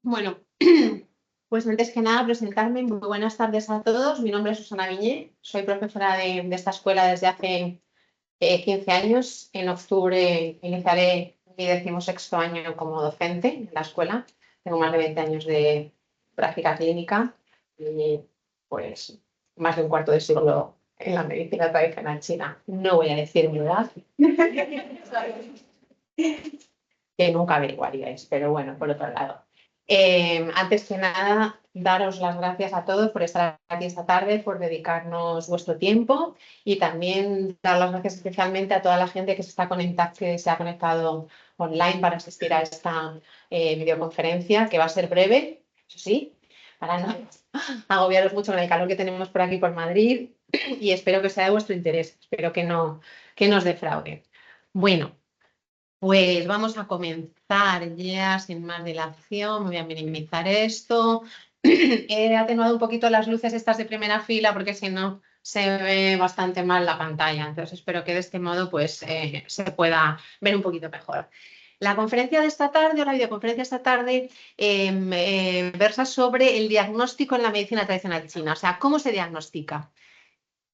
Bueno, pues antes que nada presentarme. Muy buenas tardes a todos. Mi nombre es Susana Viñé, soy profesora de esta escuela desde hace 15 años. En octubre iniciaré mi 16º año como docente en la escuela. Tengo más de 20 años de práctica clínica y pues más de un cuarto de siglo en la medicina tradicional china. No voy a decir mi edad, que nunca averiguaríais, pero bueno, por otro lado. Antes que nada, daros las gracias a todos por estar aquí esta tarde, por dedicarnos vuestro tiempo y también dar las gracias especialmente a toda la gente que que se ha conectado online para asistir a esta videoconferencia, que va a ser breve, eso sí, para no agobiaros mucho con el calor que tenemos por aquí por Madrid, y espero que sea de vuestro interés, espero que no os defraude. Bueno, pues vamos a comenzar ya sin más dilación. Voy a minimizar esto. He atenuado un poquito las luces estas de primera fila porque si no se ve bastante mal la pantalla. Entonces espero que de este modo pues, se pueda ver un poquito mejor. La conferencia de esta tarde, o la videoconferencia de esta tarde, versa sobre el diagnóstico en la medicina tradicional china. O sea, ¿cómo se diagnostica?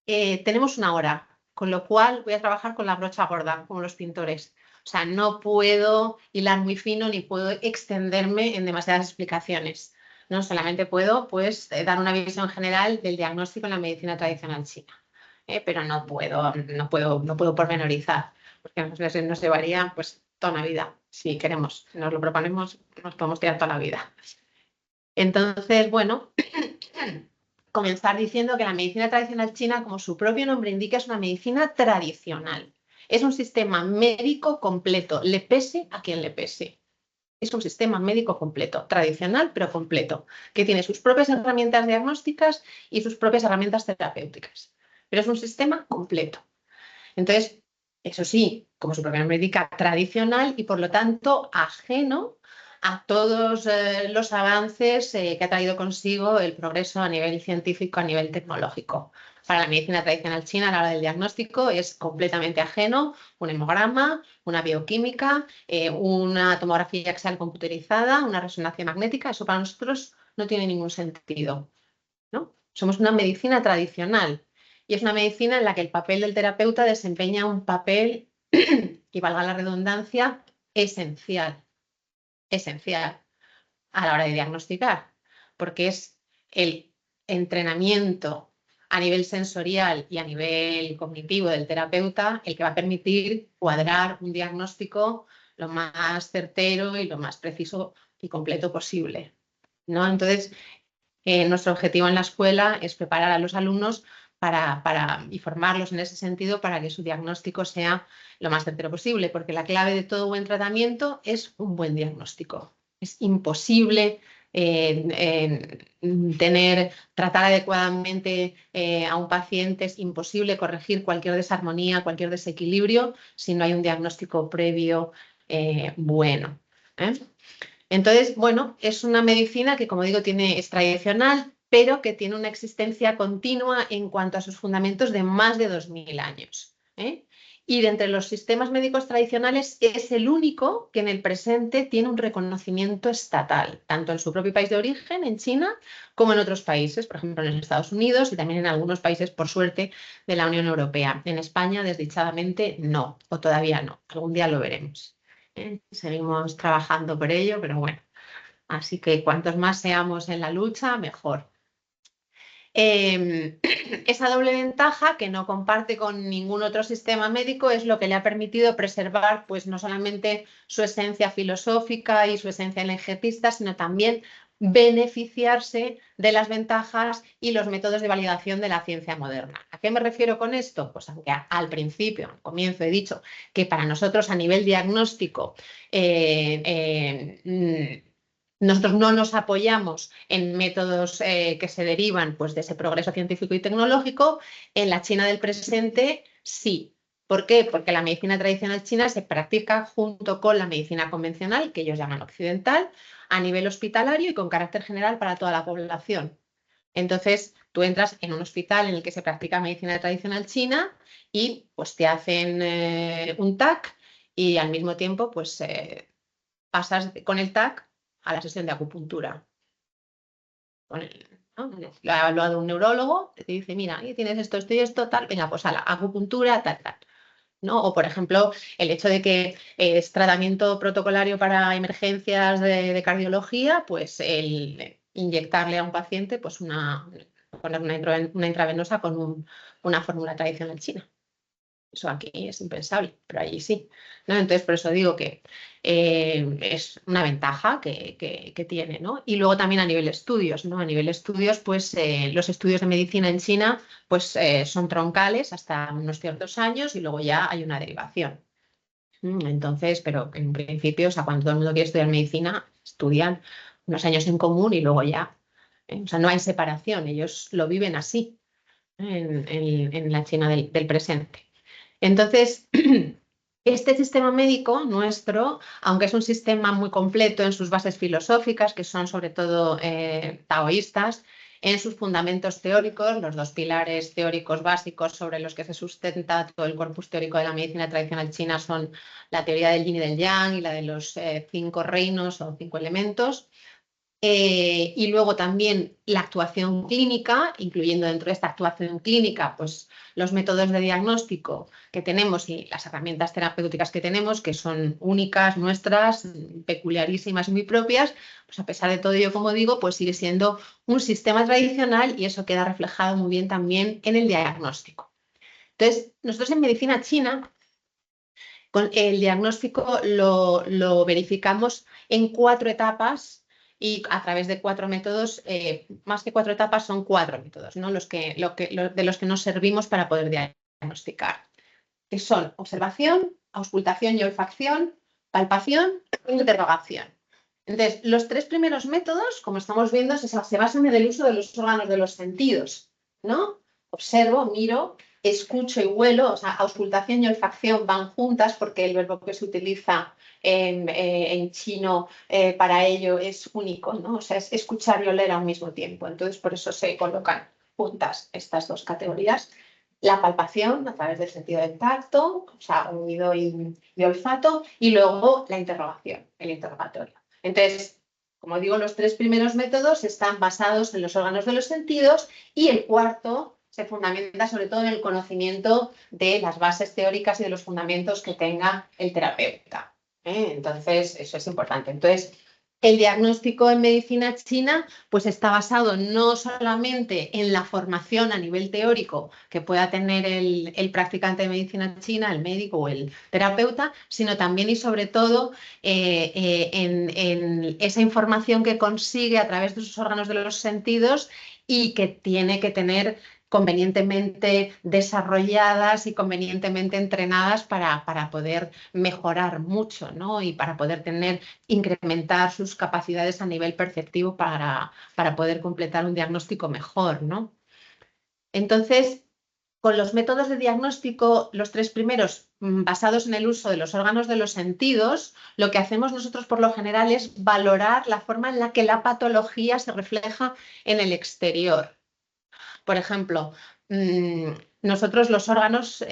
Tenemos una hora, con lo cual voy a trabajar con la brocha gorda, como los pintores. O sea, no puedo hilar muy fino ni puedo extenderme en demasiadas explicaciones. No solamente puedo pues, dar una visión general del diagnóstico en la medicina tradicional china, pero no puedo pormenorizar, porque nos llevaría pues, toda una vida. Si queremos, si nos lo proponemos, nos podemos tirar toda la vida. Entonces, bueno, comenzar diciendo que la medicina tradicional china, como su propio nombre indica, es una medicina tradicional. Es un sistema médico completo, le pese a quien le pese. Es un sistema médico completo, tradicional pero completo, que tiene sus propias herramientas diagnósticas y sus propias herramientas terapéuticas. Pero es un sistema completo. Entonces, eso sí, como su propio nombre indica, tradicional y por lo tanto ajeno a todos los avances que ha traído consigo el progreso a nivel científico, a nivel tecnológico. Para la medicina tradicional china, a la hora del diagnóstico, es completamente ajeno un hemograma, una bioquímica, una tomografía axial computerizada, una resonancia magnética. Eso para nosotros no tiene ningún sentido, ¿no? Somos una medicina tradicional y es una medicina en la que el papel del terapeuta desempeña un papel, y valga la redundancia, esencial a la hora de diagnosticar, porque es el entrenamiento a nivel sensorial y a nivel cognitivo del terapeuta el que va a permitir cuadrar un diagnóstico lo más certero y lo más preciso y completo posible, ¿no? Entonces, nuestro objetivo en la escuela es preparar a los alumnos y formarlos en ese sentido para que su diagnóstico sea lo más certero posible, porque la clave de todo buen tratamiento es un buen diagnóstico. Es imposible tratar adecuadamente a un paciente, es imposible corregir cualquier desarmonía, cualquier desequilibrio si no hay un diagnóstico previo bueno. Entonces, bueno, es una medicina que, como digo, es tradicional, pero que tiene una existencia continua en cuanto a sus fundamentos de más de 2000 años. Y de entre los sistemas médicos tradicionales es el único que en el presente tiene un reconocimiento estatal, tanto en su propio país de origen, en China, como en otros países, por ejemplo en Estados Unidos y también en algunos países, por suerte, de la Unión Europea. En España, desdichadamente, no, o todavía no. Algún día lo veremos. Seguimos trabajando por ello, pero bueno, así que cuantos más seamos en la lucha, mejor. Esa doble ventaja que no comparte con ningún otro sistema médico es lo que le ha permitido preservar pues no solamente su esencia filosófica y su esencia energetista, sino también beneficiarse de las ventajas y los métodos de validación de la ciencia moderna. ¿A qué me refiero con esto? Pues aunque al principio, al comienzo he dicho que para nosotros a nivel diagnóstico nosotros no nos apoyamos en métodos que se derivan pues, de ese progreso científico y tecnológico. En la China del presente, sí. ¿Por qué? Porque la medicina tradicional china se practica junto con la medicina convencional, que ellos llaman occidental, a nivel hospitalario y con carácter general para toda la población. Entonces, tú entras en un hospital en el que se practica medicina tradicional china y pues, te hacen un TAC y al mismo tiempo pues, pasas con el TAC a la sesión de acupuntura. ¿No? Lo ha evaluado un neurólogo, te dice, mira, tienes esto, esto y esto, tal, venga, pues a la acupuntura, tal, tal. ¿No? O, por ejemplo, el hecho de que es tratamiento protocolario para emergencias de cardiología, pues el inyectarle a un paciente pues poner una intravenosa con una fórmula tradicional china. Eso aquí es impensable, pero allí sí, ¿no? Entonces, por eso digo que es una ventaja que tiene, ¿no? Y luego también a nivel estudios, ¿no? A nivel estudios, pues los estudios de medicina en China pues son troncales hasta unos ciertos años y luego ya hay una derivación. Entonces, pero en principio, o sea, cuando todo el mundo quiere estudiar medicina, estudian unos años en común y luego ya, o sea, no hay separación, ellos lo viven así, en la China del presente. Entonces, este sistema médico nuestro, aunque es un sistema muy completo en sus bases filosóficas, que son sobre todo taoístas, en sus fundamentos teóricos, los dos pilares teóricos básicos sobre los que se sustenta todo el corpus teórico de la medicina tradicional china son la teoría del yin y del yang y la de los 5 reinos o 5 elementos. Y luego también la actuación clínica, incluyendo dentro de esta actuación clínica pues, los métodos de diagnóstico que tenemos y las herramientas terapéuticas que tenemos, que son únicas, nuestras, peculiarísimas y muy propias, pues a pesar de todo ello, como digo, pues sigue siendo un sistema tradicional y eso queda reflejado muy bien también en el diagnóstico. Entonces, nosotros en medicina china, el diagnóstico lo verificamos en 4 etapas y a través de 4 métodos, más que 4 etapas, son 4 métodos, ¿no? De los que nos servimos para poder diagnosticar, que son observación, auscultación y olfacción, palpación e interrogación. Entonces, los 3 primeros métodos, como estamos viendo, se basan en el uso de los órganos de los sentidos, ¿no? Observo, miro, escucho y huelo, o sea, auscultación y olfacción van juntas porque el verbo que se utiliza en chino para ello es único, ¿no? O sea, es escuchar y oler al mismo tiempo. Entonces, por eso se colocan juntas estas 2 categorías. La palpación a través del sentido del tacto, o sea, oído y olfato, y luego la interrogación, el interrogatorio. Entonces, como digo, los 3 primeros métodos están basados en los órganos de los sentidos y el cuarto se fundamenta sobre todo en el conocimiento de las bases teóricas y de los fundamentos que tenga el terapeuta. Entonces, eso es importante. Entonces, el diagnóstico en medicina china pues está basado no solamente en la formación a nivel teórico que pueda tener el practicante de medicina china, el médico o el terapeuta, sino también y sobre todo en esa información que consigue a través de sus órganos de los sentidos y que tiene que tener convenientemente desarrolladas y convenientemente entrenadas para poder mejorar mucho, ¿no? Y para poder incrementar sus capacidades a nivel perceptivo para poder completar un diagnóstico mejor, ¿no? Entonces, con los métodos de diagnóstico, los 3 primeros basados en el uso de los órganos de los sentidos, lo que hacemos nosotros por lo general es valorar la forma en la que la patología se refleja en el exterior. Por ejemplo, nosotros los órganos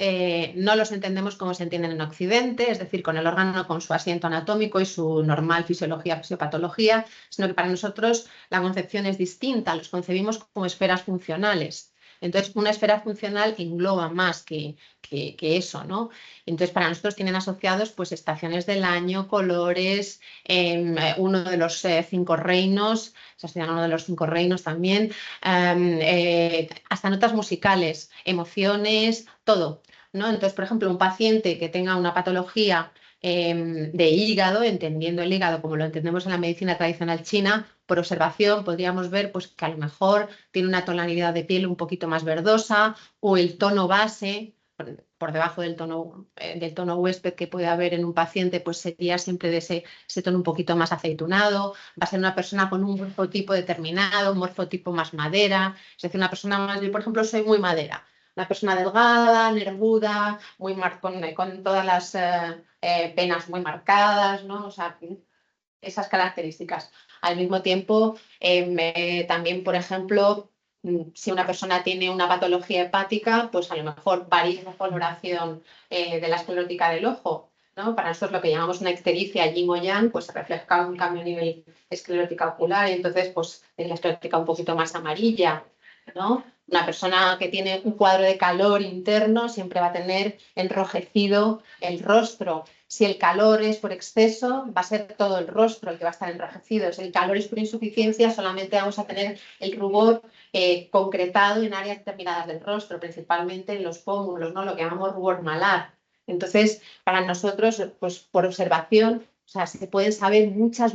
no los entendemos como se entienden en Occidente, es decir, con el órgano con su asiento anatómico y su normal fisiología, fisiopatología, sino que para nosotros la concepción es distinta, los concebimos como esferas funcionales. Entonces, una esfera funcional engloba más que eso, ¿no? Entonces, para nosotros tienen asociados pues estaciones del año, colores, uno de los 5 reinos, se estudian uno de los 5 reinos también, hasta notas musicales, emociones, todo, ¿no? Entonces, por ejemplo, un paciente que tenga una patología de hígado, entendiendo el hígado como lo entendemos en la medicina tradicional china, por observación podríamos ver pues, que a lo mejor tiene una tonalidad de piel un poquito más verdosa o el tono base por debajo del tono huésped que puede haber en un paciente, pues sería siempre de ese tono un poquito más aceitunado. Va a ser una persona con un morfotipo determinado, un morfotipo más madera, es decir, una persona más, yo por ejemplo soy muy madera, una persona delgada, nervuda, con todas las penas muy marcadas, ¿no? O sea, esas características. Al mismo tiempo, también, por ejemplo, si una persona tiene una patología hepática, pues a lo mejor varía la coloración de la esclerótica del ojo. ¿no? Para nosotros lo que llamamos una ictericia yin o yang, pues refleja un cambio a nivel esclerótica ocular, y entonces pues es la esclerótica un poquito más amarilla, ¿no? Una persona que tiene un cuadro de calor interno siempre va a tener enrojecido el rostro. Si el calor es por exceso, va a ser todo el rostro el que va a estar enrojecido. Si el calor es por insuficiencia, solamente vamos a tener el rubor concretado en áreas determinadas del rostro, principalmente en los pómulos, ¿no? Lo que llamamos rubor malar. Entonces, para nosotros, pues por observación, o sea, se pueden saber muchas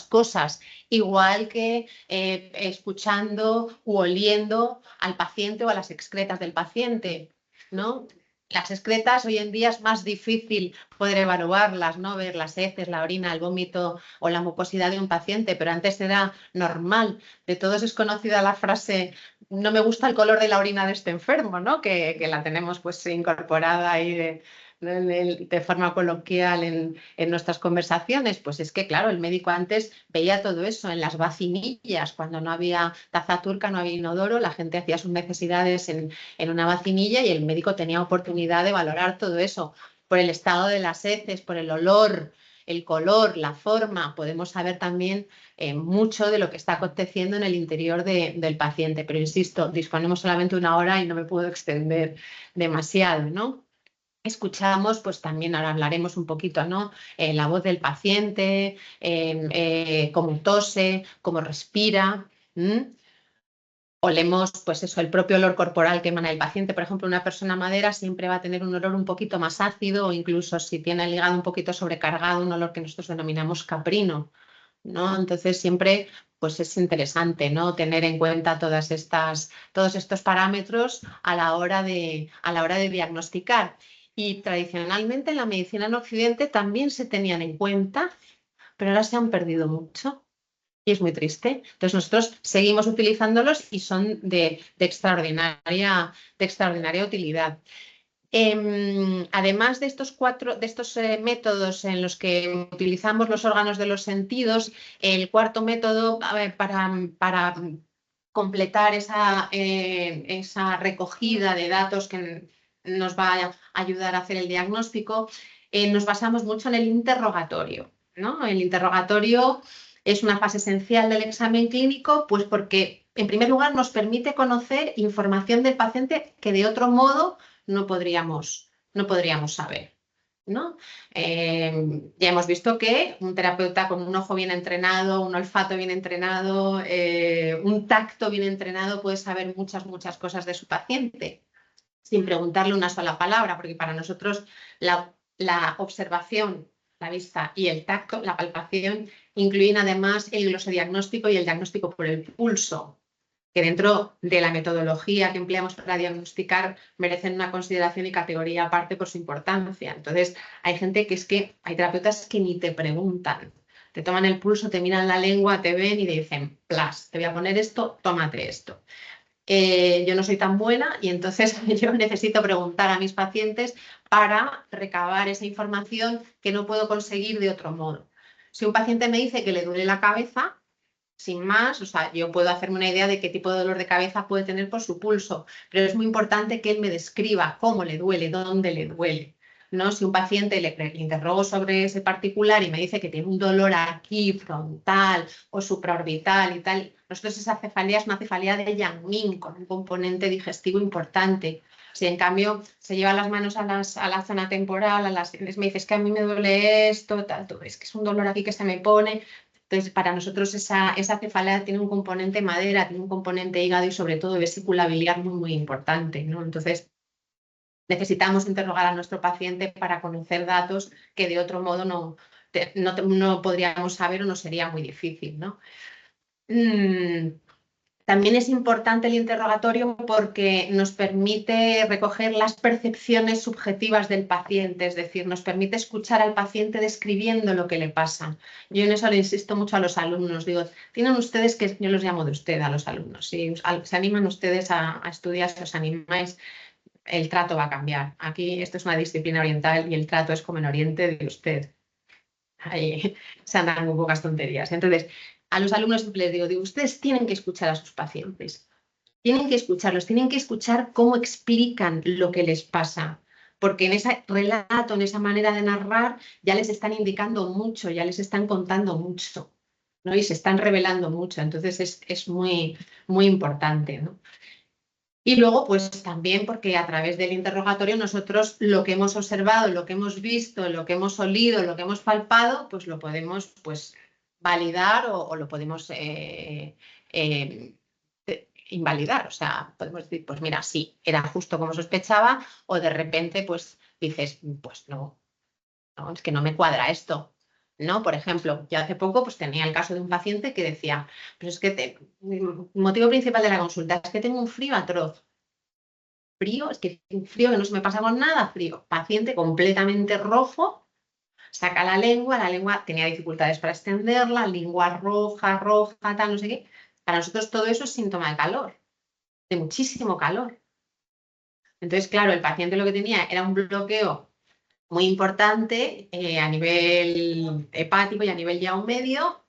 cosas, igual que escuchando u oliendo al paciente o a las excretas del paciente, ¿no? Las excretas hoy en día es más difícil poder evaluarlas, ¿no? Ver las heces, la orina, el vómito o la mucosidad de un paciente, pero antes era normal. De todos es conocida la frase: no me gusta el color de la orina de este enfermo, ¿no? Que la tenemos pues incorporada ahí de forma coloquial en nuestras conversaciones. Pues es que, claro, el médico antes veía todo eso en las vacinillas. Cuando no había taza turca, no había inodoro, la gente hacía sus necesidades en una vacinilla y el médico tenía oportunidad de valorar todo eso por el estado de las heces, por el olor, el color, la forma. Podemos saber también mucho de lo que está aconteciendo en el interior del paciente, pero insisto, disponemos solamente una hora y no me puedo extender demasiado, ¿no? Escuchamos, pues también ahora hablaremos un poquito, ¿no? La voz del paciente, cómo tose, cómo respira. Olemos, pues eso, el propio olor corporal que emana el paciente. Por ejemplo, una persona madera siempre va a tener un olor un poquito más ácido, o incluso si tiene el hígado un poquito sobrecargado, un olor que nosotros denominamos caprino, ¿no? Entonces siempre pues es interesante, ¿no? Tener en cuenta todos estos parámetros a la hora de diagnosticar. Y tradicionalmente en la medicina en Occidente también se tenían en cuenta, pero ahora se han perdido mucho. Y es muy triste. Entonces nosotros seguimos utilizándolos y son de extraordinaria utilidad. Además de estos métodos en los que utilizamos los órganos de los sentidos, el cuarto método para completar esa recogida de datos que nos va a ayudar a hacer el diagnóstico, nos basamos mucho en el interrogatorio, ¿no? El interrogatorio es una fase esencial del examen clínico, pues porque, en primer lugar, nos permite conocer información del paciente que de otro modo no podríamos saber, ¿no? Ya hemos visto que un terapeuta con un ojo bien entrenado, un olfato bien entrenado, un tacto bien entrenado puede saber muchas cosas de su paciente sin preguntarle una sola palabra, porque para nosotros la observación, la vista y el tacto, la palpación, incluyen además el glosodiagnóstico y el diagnóstico por el pulso, que dentro de la metodología que empleamos para diagnosticar merecen una consideración y categoría aparte por su importancia. Entonces, hay gente hay terapeutas que ni te preguntan, te toman el pulso, te miran la lengua, te ven y te dicen: plas, te voy a poner esto, tómate esto. Yo no soy tan buena y entonces yo necesito preguntar a mis pacientes para recabar esa información que no puedo conseguir de otro modo. Si un paciente me dice que le duele la cabeza, sin más, o sea, yo puedo hacerme una idea de qué tipo de dolor de cabeza puede tener por su pulso, pero es muy importante que él me describa cómo le duele, dónde le duele, ¿no? Si un paciente le interrogo sobre ese particular y me dice que tiene un dolor aquí, frontal o supraorbital y tal, nosotros esa cefalea es una cefalea de Yang-Ming con un componente digestivo importante. Si en cambio se lleva las manos a la zona temporal, me dices que a mí me duele esto, tal, es que es un dolor aquí que se me pone. Entonces, para nosotros esa cefalea tiene un componente madera, tiene un componente hígado y sobre todo vesícula biliar muy importante, ¿no? Entonces, necesitamos interrogar a nuestro paciente para conocer datos que de otro modo no podríamos saber o no sería muy difícil, ¿no? También es importante el interrogatorio porque nos permite recoger las percepciones subjetivas del paciente, es decir, nos permite escuchar al paciente describiendo lo que le pasa. Yo en eso le insisto mucho a los alumnos, digo, tienen ustedes que, yo los llamo de usted a los alumnos, si se animan ustedes a estudiar, si os animáis, el trato va a cambiar. Aquí esto es una disciplina oriental y el trato es como en Oriente de usted. Ahí se andan muy pocas tonterías. Entonces, a los alumnos siempre les digo, ustedes tienen que escuchar a sus pacientes, tienen que escucharlos, tienen que escuchar cómo explican lo que les pasa, porque en ese relato, en esa manera de narrar, ya les están indicando mucho, ya les están contando mucho, ¿no? Y se están revelando mucho, entonces es muy, muy importante, ¿no? Y luego, pues también porque a través del interrogatorio nosotros lo que hemos observado, lo que hemos visto, lo que hemos olido, lo que hemos palpado, pues lo podemos pues, validar o lo podemos eh, invalidar. O sea, podemos decir, pues mira, sí, era justo como sospechaba, o de repente pues dices, pues no, no, es que no me cuadra esto. ¿No? Por ejemplo, yo hace poco pues, tenía el caso de un paciente que decía, pero es que el motivo principal de la consulta es que tengo un frío atroz. Frío, es que un frío que no se me pasa con nada, frío. Paciente completamente rojo, saca la lengua tenía dificultades para extenderla, lengua roja, tal, no sé qué. Para nosotros todo eso es síntoma de calor, de muchísimo calor. Entonces, claro, el paciente lo que tenía era un bloqueo muy importante a nivel hepático y a nivel ya medio,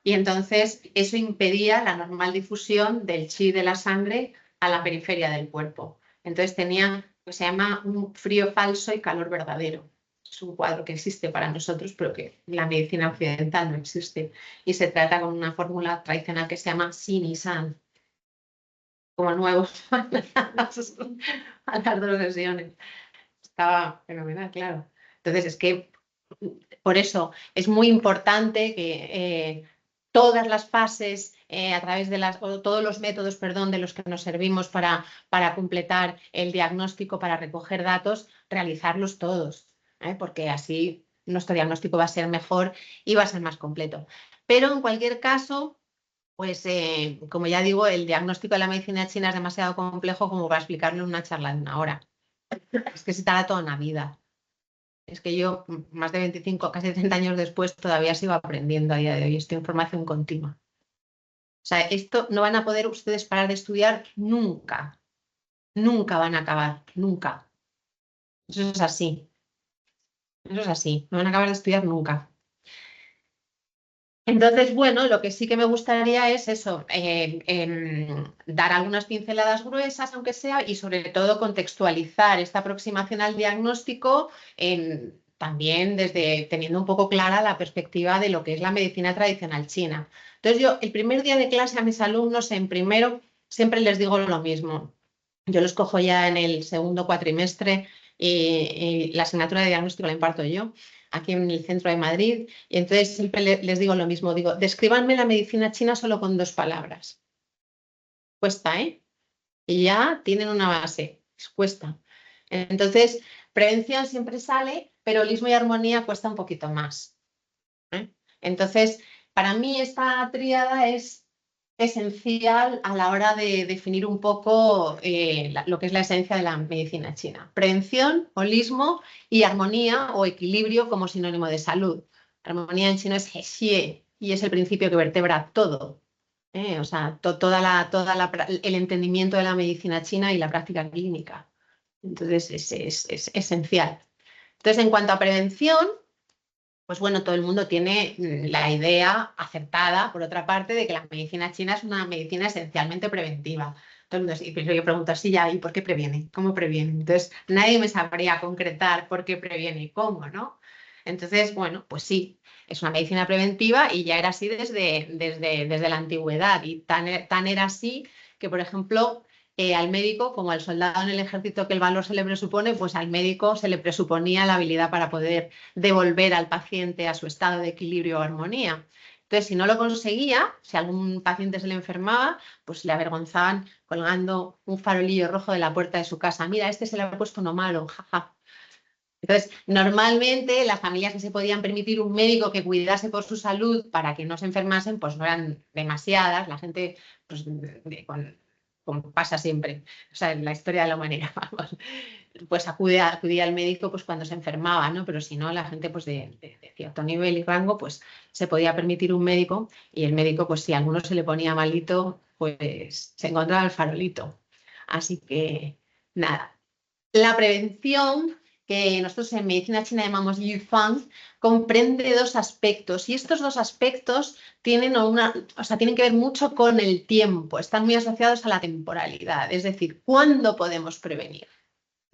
y entonces eso impedía la normal difusión del chi de la sangre a la periferia del cuerpo. Entonces tenía lo que se llama un frío falso y calor verdadero. Es un cuadro que existe para nosotros, pero que en la medicina occidental no existe. Y se trata con una fórmula tradicional que se llama Sin y San, como nuevos a las 2 sesiones. Estaba fenomenal, claro. Entonces, es que por eso es muy importante que todas las fases, a través de o todos los métodos, perdón, de los que nos servimos para completar el diagnóstico, para recoger datos, realizarlos todos, porque así nuestro diagnóstico va a ser mejor y va a ser más completo. Pero en cualquier caso, pues como ya digo, el diagnóstico de la medicina china es demasiado complejo como para explicarlo en una charla de 1 hora. Es que se tarda toda una vida. Es que yo, más de 25, casi 30 años después, todavía sigo aprendiendo a día de hoy. Estoy en formación continua. O sea, esto no van a poder ustedes parar de estudiar nunca. Nunca van a acabar, nunca. Eso es así. Eso es así. No van a acabar de estudiar nunca. Entonces, bueno, lo que sí que me gustaría es eso, dar algunas pinceladas gruesas, aunque sea, y sobre todo contextualizar esta aproximación al diagnóstico también desde teniendo un poco clara la perspectiva de lo que es la medicina tradicional china. Entonces, yo el primer día de clase a mis alumnos en primero siempre les digo lo mismo. Yo los cojo ya en el segundo cuatrimestre y la asignatura de diagnóstico la imparto yo aquí en el centro de Madrid, y entonces siempre les digo lo mismo, digo, descríbanme la medicina china solo con 2 palabras. Cuesta, ¿eh? Y ya tienen una base, cuesta. Entonces, prevención siempre sale, pero holismo y armonía cuesta un poquito más. Entonces, para mí esta tríada es esencial a la hora de definir un poco lo que es la esencia de la medicina china. Prevención, holismo y armonía o equilibrio como sinónimo de salud. Armonía en chino es He y es el principio que vertebra todo. O sea, el entendimiento de la medicina china y la práctica clínica. Entonces, es esencial. Entonces, en cuanto a prevención, pues bueno, todo el mundo tiene la idea acertada, por otra parte, de que la medicina china es una medicina esencialmente preventiva. Todo el mundo, pero yo pregunto así ya, ¿y por qué previene? ¿Cómo previene? Entonces, nadie me sabría concretar por qué previene y cómo, ¿no? Entonces, bueno, pues sí, es una medicina preventiva y ya era así desde la antigüedad. Y tan era así que, por ejemplo, al médico, como al soldado en el ejército que el valor se le presupone, pues al médico se le presuponía la habilidad para poder devolver al paciente a su estado de equilibrio o armonía. Entonces, si no lo conseguía, si algún paciente se le enfermaba, pues le avergonzaban colgando un farolillo rojo de la puerta de su casa. Mira, este se le ha puesto uno malo, jaja. Entonces, normalmente las familias que se podían permitir un médico que cuidase por su salud para que no se enfermasen, pues no eran demasiadas. La gente, pues, como pasa siempre, o sea, en la historia de la humanidad, vamos, pues acudía al médico pues cuando se enfermaba, ¿no? Pero si no, la gente pues de cierto nivel y rango pues se podía permitir un médico y el médico pues si a alguno se le ponía malito pues se encontraba el farolito. Así que nada, la prevención que nosotros en medicina china llamamos Yufang comprende 2 aspectos y estos 2 aspectos tienen que ver mucho con el tiempo, están muy asociados a la temporalidad, es decir, ¿cuándo podemos prevenir?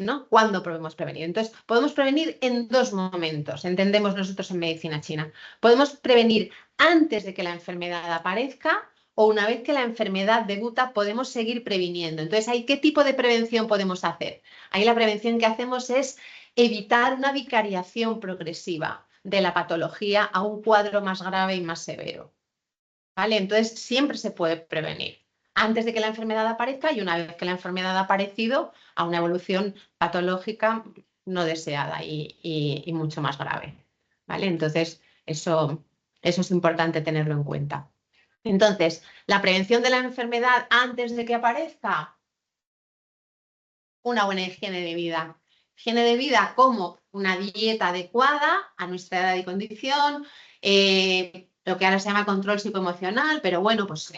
¿no? ¿Cuándo podemos prevenir? Entonces, podemos prevenir en dos momentos, entendemos nosotros en medicina china. Podemos prevenir antes de que la enfermedad aparezca o una vez que la enfermedad debuta, podemos seguir previniendo. Entonces, ¿ahí qué tipo de prevención podemos hacer? Ahí la prevención que hacemos es evitar una vicariación progresiva de la patología a un cuadro más grave y más severo. ¿Vale? Entonces, siempre se puede prevenir antes de que la enfermedad aparezca y una vez que la enfermedad ha aparecido a una evolución patológica no deseada y mucho más grave. ¿Vale? Entonces, eso es importante tenerlo en cuenta. Entonces, la prevención de la enfermedad antes de que aparezca, una buena higiene de vida. Higiene de vida como una dieta adecuada a nuestra edad y condición, lo que ahora se llama control psicoemocional, pero bueno, pues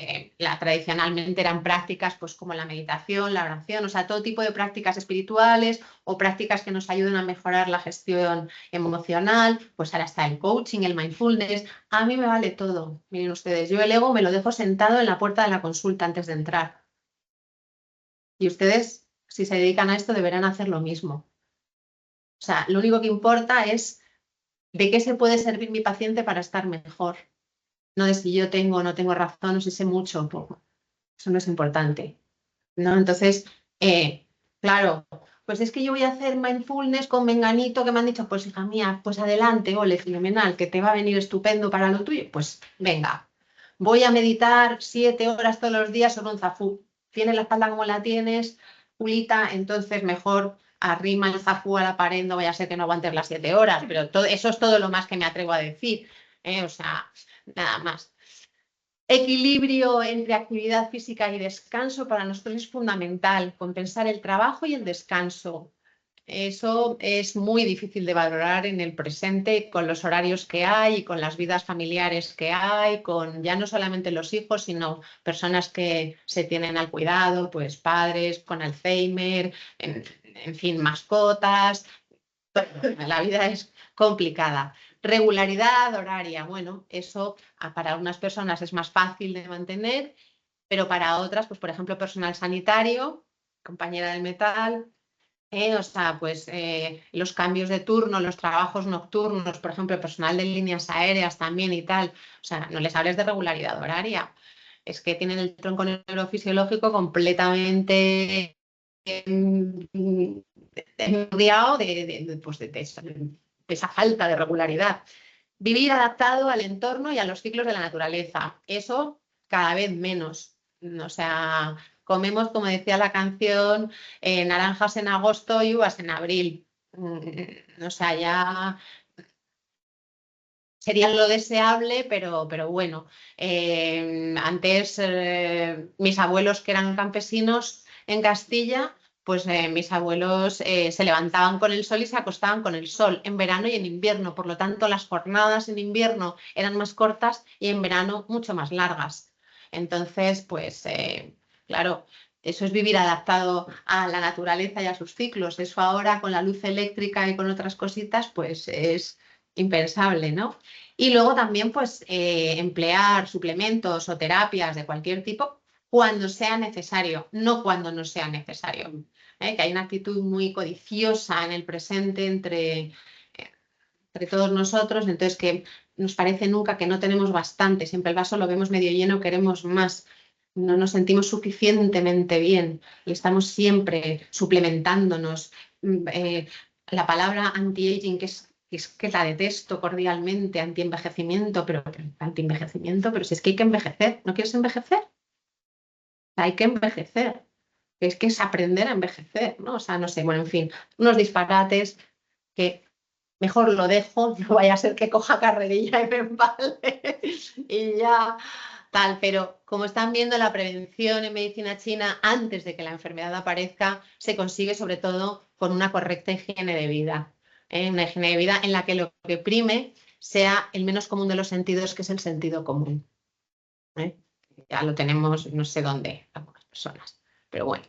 tradicionalmente eran prácticas pues como la meditación, la oración, o sea, todo tipo de prácticas espirituales o prácticas que nos ayuden a mejorar la gestión emocional, pues ahora está el coaching, el mindfulness, a mí me vale todo, miren ustedes, yo el ego me lo dejo sentado en la puerta de la consulta antes de entrar. Y ustedes, si se dedican a esto, deberán hacer lo mismo. O sea, lo único que importa es de qué se puede servir mi paciente para estar mejor. No de si yo tengo o no tengo razón o si sé mucho o poco. Eso no es importante, ¿no? Entonces, claro, pues es que yo voy a hacer mindfulness con menganito que me han dicho, pues hija mía, pues adelante, ole, fenomenal, que te va a venir estupendo para lo tuyo. Pues venga, voy a meditar 7 horas todos los días sobre un zafú. Tienes la espalda como la tienes, Julita, entonces mejor arrima el zafú a la pared, no vaya a ser que no aguantes las 7 horas, pero eso es todo lo más que me atrevo a decir, o sea, nada más. Equilibrio entre actividad física y descanso para nosotros es fundamental, compensar el trabajo y el descanso. Eso es muy difícil de valorar en el presente con los horarios que hay, con las vidas familiares que hay, con ya no solamente los hijos, sino personas que se tienen al cuidado, pues padres con Alzheimer, en fin, mascotas. La vida es complicada. Regularidad horaria, bueno, eso para unas personas es más fácil de mantener, pero para otras, pues por ejemplo, personal sanitario, compañera del metal, o sea, pues los cambios de turno, los trabajos nocturnos, por ejemplo, el personal de líneas aéreas también y tal, o sea, no les hables de regularidad horaria, es que tienen el tronco neurofisiológico completamente rodeado de esa falta de regularidad. Vivir adaptado al entorno y a los ciclos de la naturaleza, eso cada vez menos, o sea, comemos, como decía la canción, naranjas en agosto y uvas en abril. O sea, ya sería lo deseable, pero bueno. Antes, mis abuelos que eran campesinos en Castilla, pues mis abuelos se levantaban con el sol y se acostaban con el sol en verano y en invierno. Por lo tanto, las jornadas en invierno eran más cortas y en verano mucho más largas. Entonces, pues claro, eso es vivir adaptado a la naturaleza y a sus ciclos. Eso ahora con la luz eléctrica y con otras cositas, pues es impensable, ¿no? Y luego también, pues, emplear suplementos o terapias de cualquier tipo cuando sea necesario, no cuando no sea necesario. Que hay una actitud muy codiciosa en el presente entre todos nosotros, entonces que nos parece nunca que no tenemos bastante, siempre el vaso lo vemos medio lleno, queremos más, no nos sentimos suficientemente bien y estamos siempre suplementándonos. La palabra anti-aging, que la detesto cordialmente, anti-envejecimiento, pero anti-envejecimiento, pero si es que hay que envejecer, ¿no quieres envejecer? Hay que envejecer, es que es aprender a envejecer, ¿no? O sea, no sé, bueno, en fin, unos disparates que mejor lo dejo, no vaya a ser que coja carrerilla y me empale y ya tal, pero como están viendo, la prevención en medicina china antes de que la enfermedad aparezca se consigue sobre todo con una correcta higiene de vida, una higiene de vida en la que lo que prime sea el menos común de los sentidos, que es el sentido común. ¿eh? Ya lo tenemos no sé dónde, algunas personas, pero bueno,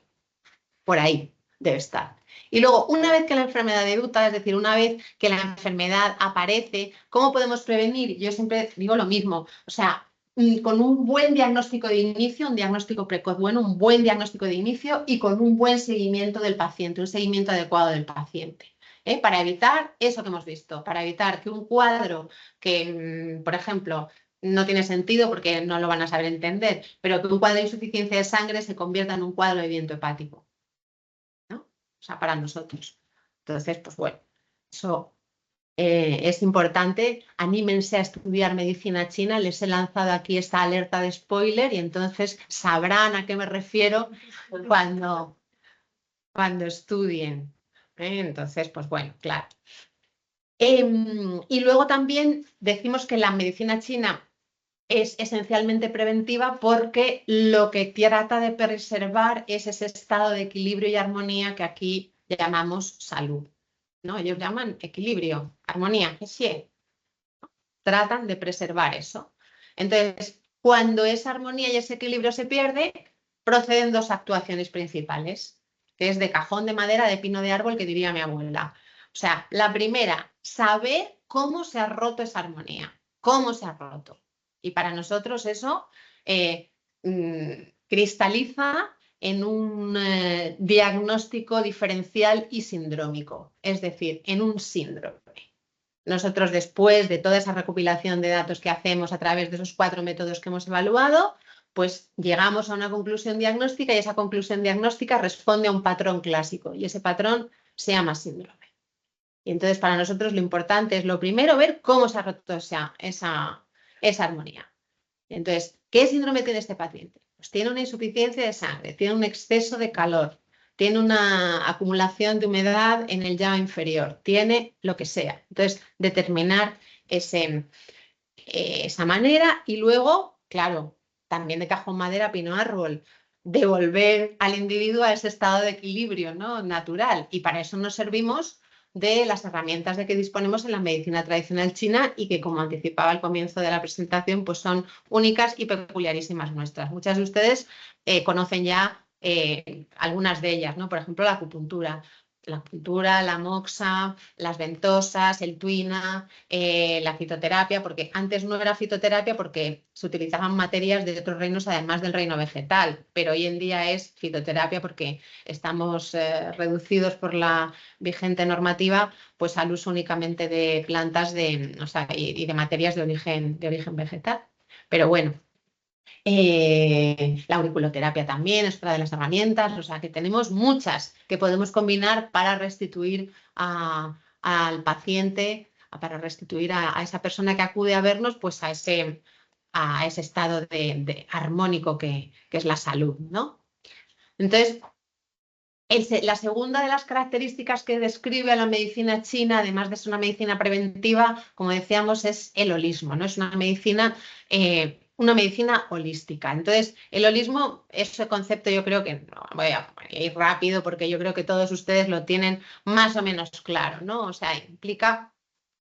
por ahí debe estar. Y luego, una vez que la enfermedad debuta, es decir, una vez que la enfermedad aparece, ¿cómo podemos prevenir? Yo siempre digo lo mismo, o sea, con un buen diagnóstico de inicio, un diagnóstico precoz bueno, un buen diagnóstico de inicio y con un buen seguimiento del paciente, un seguimiento adecuado del paciente. Para evitar eso que hemos visto, para evitar que un cuadro que, por ejemplo, no tiene sentido porque no lo van a saber entender, pero que un cuadro de insuficiencia de sangre se convierta en un cuadro de viento hepático, ¿no? O sea, para nosotros. Entonces, pues bueno, eso es importante. Anímense a estudiar medicina china. Les he lanzado aquí esta alerta de spoiler y entonces sabrán a qué me refiero cuando estudien. Entonces, pues bueno, claro. Y luego también decimos que la medicina china es esencialmente preventiva porque lo que trata de preservar es ese estado de equilibrio y armonía que aquí llamamos salud, ¿no? Ellos llaman equilibrio, armonía, que sí, tratan de preservar eso. Entonces, cuando esa armonía y ese equilibrio se pierde, proceden dos actuaciones principales, que es de cajón de madera, de pino de árbol, que diría mi abuela. O sea, la primera, saber cómo se ha roto esa armonía, cómo se ha roto. Y para nosotros eso cristaliza en un diagnóstico diferencial y sindrómico, es decir, en un síndrome. Nosotros, después de toda esa recopilación de datos que hacemos a través de esos 4 métodos que hemos evaluado, pues llegamos a una conclusión diagnóstica y esa conclusión diagnóstica responde a un patrón clásico y ese patrón se llama síndrome. Y entonces para nosotros lo importante es lo primero ver cómo se ha roto esa armonía. Entonces, ¿qué síndrome tiene este paciente? Pues tiene una insuficiencia de sangre, tiene un exceso de calor, tiene una acumulación de humedad en el llano inferior, tiene lo que sea. Entonces, determinar esa manera y luego, claro, también de cajón madera, pino árbol, devolver al individuo a ese estado de equilibrio, ¿no? Natural. Y para eso nos servimos de las herramientas de que disponemos en la medicina tradicional china y que, como anticipaba al comienzo de la presentación, pues son únicas y peculiarísimas nuestras. Muchas de ustedes conocen ya algunas de ellas, ¿no? Por ejemplo, la acupuntura, la moxa, las ventosas, el tuina, la fitoterapia, porque antes no era fitoterapia porque se utilizaban materias de otros reinos además del reino vegetal, pero hoy en día es fitoterapia porque estamos reducidos por la vigente normativa pues al uso únicamente de plantas y de materias de origen vegetal. Pero bueno, la auriculoterapia también es otra de las herramientas, o sea que tenemos muchas que podemos combinar para restituir al paciente, para restituir a esa persona que acude a vernos, pues a ese estado de armónico que es la salud, ¿no? Entonces, la segunda de las características que describe a la medicina china, además de ser una medicina preventiva, como decíamos, es el holismo, ¿no? Es una medicina holística. Entonces, el holismo, ese concepto yo creo que no, voy a ir rápido porque yo creo que todos ustedes lo tienen más o menos claro, ¿no? O sea, implica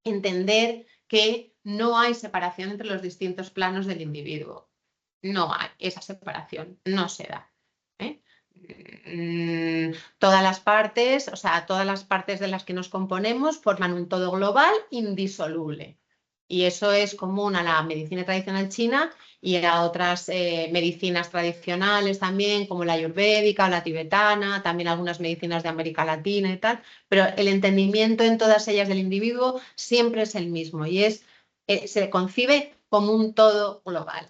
entender que no hay separación entre los distintos planos del individuo. No hay esa separación, no se da. Todas las partes, o sea, todas las partes de las que nos componemos forman un todo global indisoluble. Y eso es común a la medicina tradicional china y a otras medicinas tradicionales también, como la ayurvédica o la tibetana, también algunas medicinas de América Latina y tal, pero el entendimiento en todas ellas del individuo siempre es el mismo y se concibe como un todo global.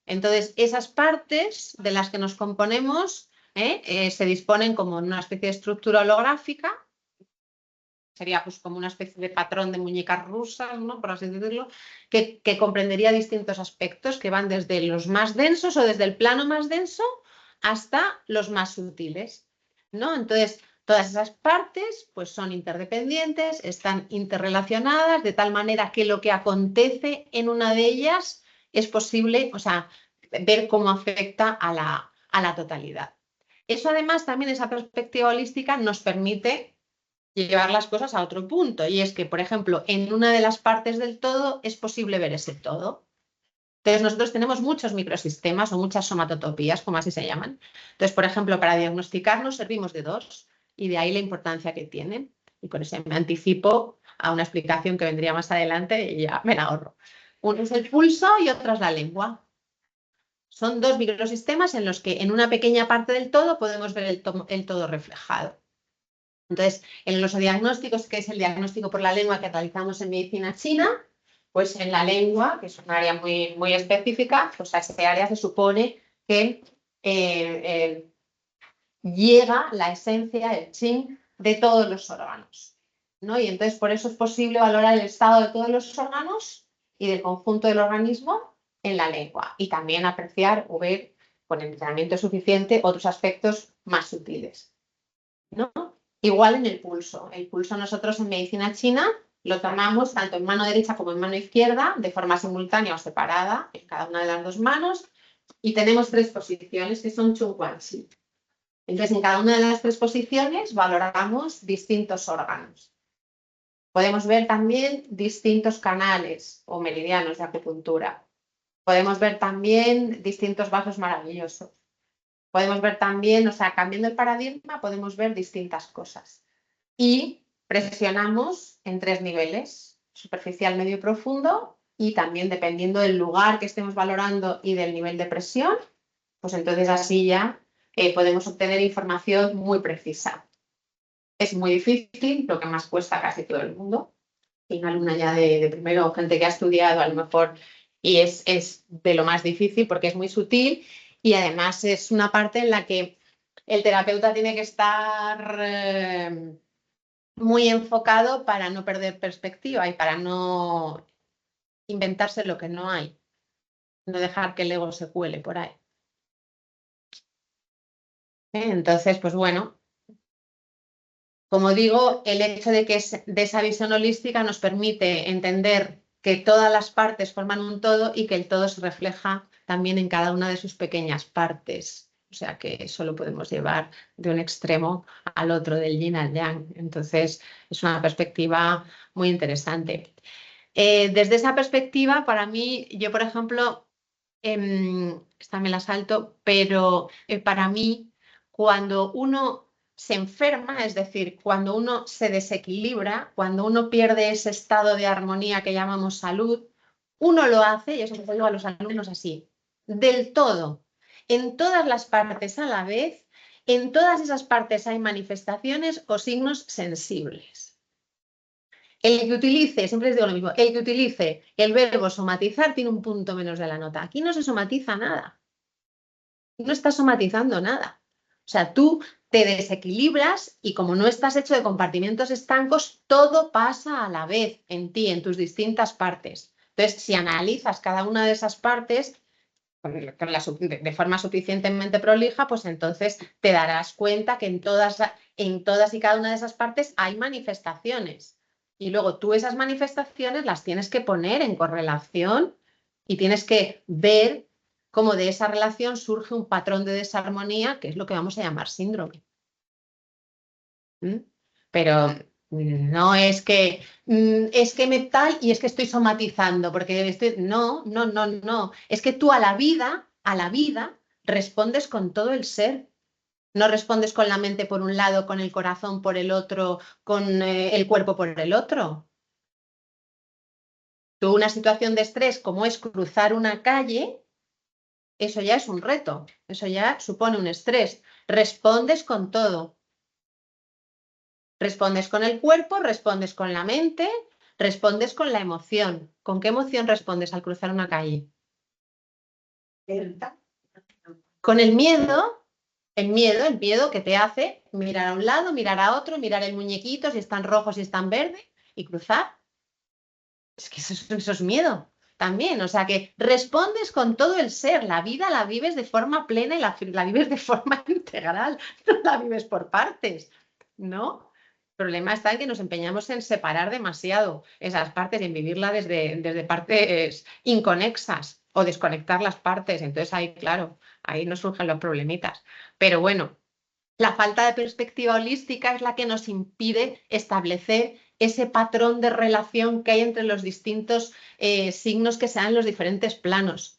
Entonces, esas partes de las que nos componemos se disponen como en una especie de estructura holográfica, sería pues como una especie de patrón de muñecas rusas, ¿no? Por así decirlo, que comprendería distintos aspectos que van desde los más densos o desde el plano más denso hasta los más sutiles, ¿no? Entonces, todas esas partes pues son interdependientes, están interrelacionadas de tal manera que lo que acontece en una de ellas es posible, o sea, ver cómo afecta a la totalidad. Eso además también, esa perspectiva holística nos permite llevar las cosas a otro punto y es que, por ejemplo, en una de las partes del todo es posible ver ese todo. Entonces, nosotros tenemos muchos microsistemas o muchas somatotopías, como así se llaman. Entonces, por ejemplo, para diagnosticarnos servimos de dos y de ahí la importancia que tienen. Y con eso me anticipo a una explicación que vendría más adelante y ya me la ahorro. Uno es el pulso y otro es la lengua. Son dos microsistemas en los que en una pequeña parte del todo podemos ver el todo reflejado. Entonces, en los diagnósticos, que es el diagnóstico por la lengua que realizamos en medicina china, pues en la lengua, que es un área muy, muy específica, pues a ese área se supone que llega la esencia, el qing, de todos los órganos, ¿no? Y entonces por eso es posible valorar el estado de todos los órganos y del conjunto del organismo en la lengua y también apreciar o ver con entrenamiento suficiente otros aspectos más sutiles, ¿no? Igual en el pulso. El pulso nosotros en medicina china lo tomamos tanto en mano derecha como en mano izquierda, de forma simultánea o separada en cada una de las dos manos, y tenemos 3 posiciones que son Chung Quan Chi. Entonces, en cada una de las 3 posiciones valoramos distintos órganos. Podemos ver también distintos canales o meridianos de acupuntura. Podemos ver también distintos vasos maravillosos. Podemos ver también, o sea, cambiando el paradigma, podemos ver distintas cosas. Y presionamos en 3 niveles, superficial, medio y profundo, y también dependiendo del lugar que estemos valorando y del nivel de presión, pues entonces así ya podemos obtener información muy precisa. Es muy difícil, lo que más cuesta a casi todo el mundo. Y una alumna ya de primero, gente que ha estudiado a lo mejor, y es de lo más difícil porque es muy sutil y además es una parte en la que el terapeuta tiene que estar muy enfocado para no perder perspectiva y para no inventarse lo que no hay, no dejar que el ego se cuele por ahí. Entonces, pues bueno, como digo, el hecho de que de esa visión holística nos permite entender que todas las partes forman un todo y que el todo se refleja también en cada una de sus pequeñas partes. O sea que eso lo podemos llevar de un extremo al otro, del yin al yang. Entonces, es una perspectiva muy interesante. Desde esa perspectiva, para mí, yo, por ejemplo, esta me la salto, pero para mí, cuando uno se enferma, es decir, cuando uno se desequilibra, cuando uno pierde ese estado de armonía que llamamos salud, uno lo hace, y eso lo digo a los alumnos así, del todo, en todas las partes a la vez, en todas esas partes hay manifestaciones o signos sensibles. El que utilice, siempre les digo lo mismo, el que utilice el verbo somatizar tiene un punto menos de la nota. Aquí no se somatiza nada. No estás somatizando nada. O sea, tú te desequilibras y como no estás hecho de compartimentos estancos, todo pasa a la vez en ti, en tus distintas partes. Entonces, si analizas cada una de esas partes de forma suficientemente prolija, pues entonces te darás cuenta que en todas y cada una de esas partes hay manifestaciones. Y luego tú esas manifestaciones las tienes que poner en correlación y tienes que ver cómo de esa relación surge un patrón de desarmonía, que es lo que vamos a llamar síndrome. Pero no es que me tal y es que estoy somatizando, porque no. Es que tú a la vida respondes con todo el ser. No respondes con la mente por un lado, con el corazón por el otro, con el cuerpo por el otro. Tú una situación de estrés como es cruzar una calle, eso ya es un reto, eso ya supone un estrés. Respondes con todo. Respondes con el cuerpo, respondes con la mente, respondes con la emoción. ¿Con qué emoción respondes al cruzar una calle? Con el miedo que te hace mirar a un lado, mirar a otro, mirar el muñequito, si están rojos, si están verdes, y cruzar. Es que eso es miedo también. O sea que respondes con todo el ser. La vida la vives de forma plena y la vives de forma integral. No la vives por partes, ¿no? El problema está en que nos empeñamos en separar demasiado esas partes y en vivirla desde partes inconexas o desconectar las partes. Entonces ahí, claro, ahí nos surgen los problemitas. Pero bueno, la falta de perspectiva holística es la que nos impide establecer ese patrón de relación que hay entre los distintos signos que se dan en los diferentes planos.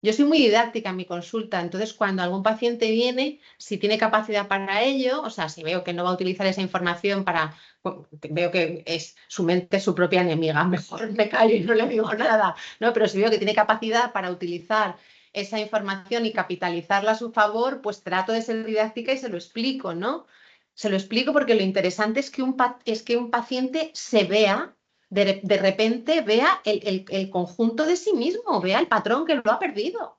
Yo soy muy didáctica en mi consulta, entonces cuando algún paciente viene, si tiene capacidad para ello, o sea, si veo que no va a utilizar esa información veo que es su mente su propia enemiga, mejor me callo y no le digo nada, ¿no? Pero si veo que tiene capacidad para utilizar esa información y capitalizarla a su favor, pues trato de ser didáctica y se lo explico, ¿no? Se lo explico porque lo interesante es que un paciente se vea, de repente vea el conjunto de sí mismo, vea el patrón que lo ha perdido.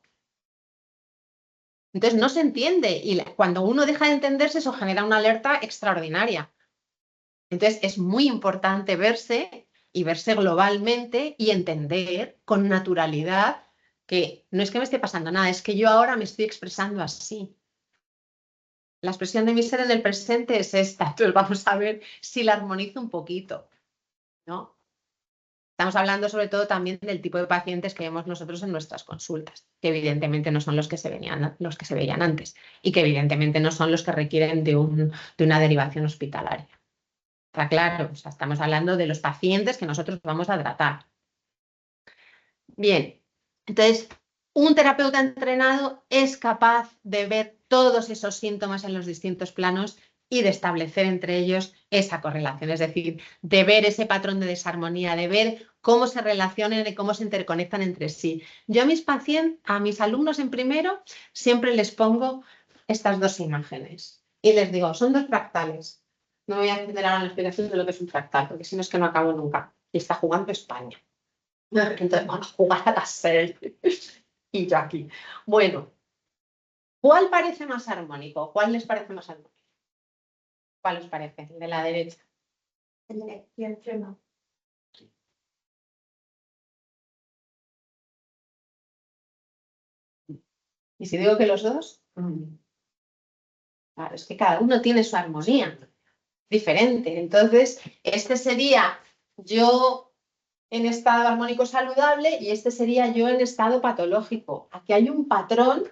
Entonces no se entiende y cuando uno deja de entenderse eso genera una alerta extraordinaria. Entonces es muy importante verse y verse globalmente y entender con naturalidad que no es que me esté pasando nada, es que yo ahora me estoy expresando así. La expresión de mi ser en el presente es esta, entonces vamos a ver si la armonizo un poquito, ¿no? Estamos hablando sobre todo también del tipo de pacientes que vemos nosotros en nuestras consultas, que evidentemente no son los que se veían antes y que evidentemente no son los que requieren de una derivación hospitalaria. Está claro, o sea, estamos hablando de los pacientes que nosotros vamos a tratar. Bien, entonces, un terapeuta entrenado es capaz de ver todos esos síntomas en los distintos planos y de establecer entre ellos esa correlación, es decir, de ver ese patrón de desarmonía, de ver cómo se relacionan y cómo se interconectan entre sí. Yo a mis pacientes, a mis alumnos en primero, siempre les pongo estas dos imágenes y les digo, son dos fractales. No voy a entender ahora la explicación de lo que es un fractal, porque si no es que no acabo nunca. Y está jugando España. Entonces, van a jugar a la serie. Y yo aquí. Bueno, ¿cuál parece más armónico? ¿Cuál les parece más armónico? ¿Cuál os parece? El de la derecha. El de la izquierda no. ¿Y si digo que los dos? Claro, es que cada uno tiene su armonía diferente. Entonces, este sería yo en estado armónico saludable y este sería yo en estado patológico. Aquí hay un patrón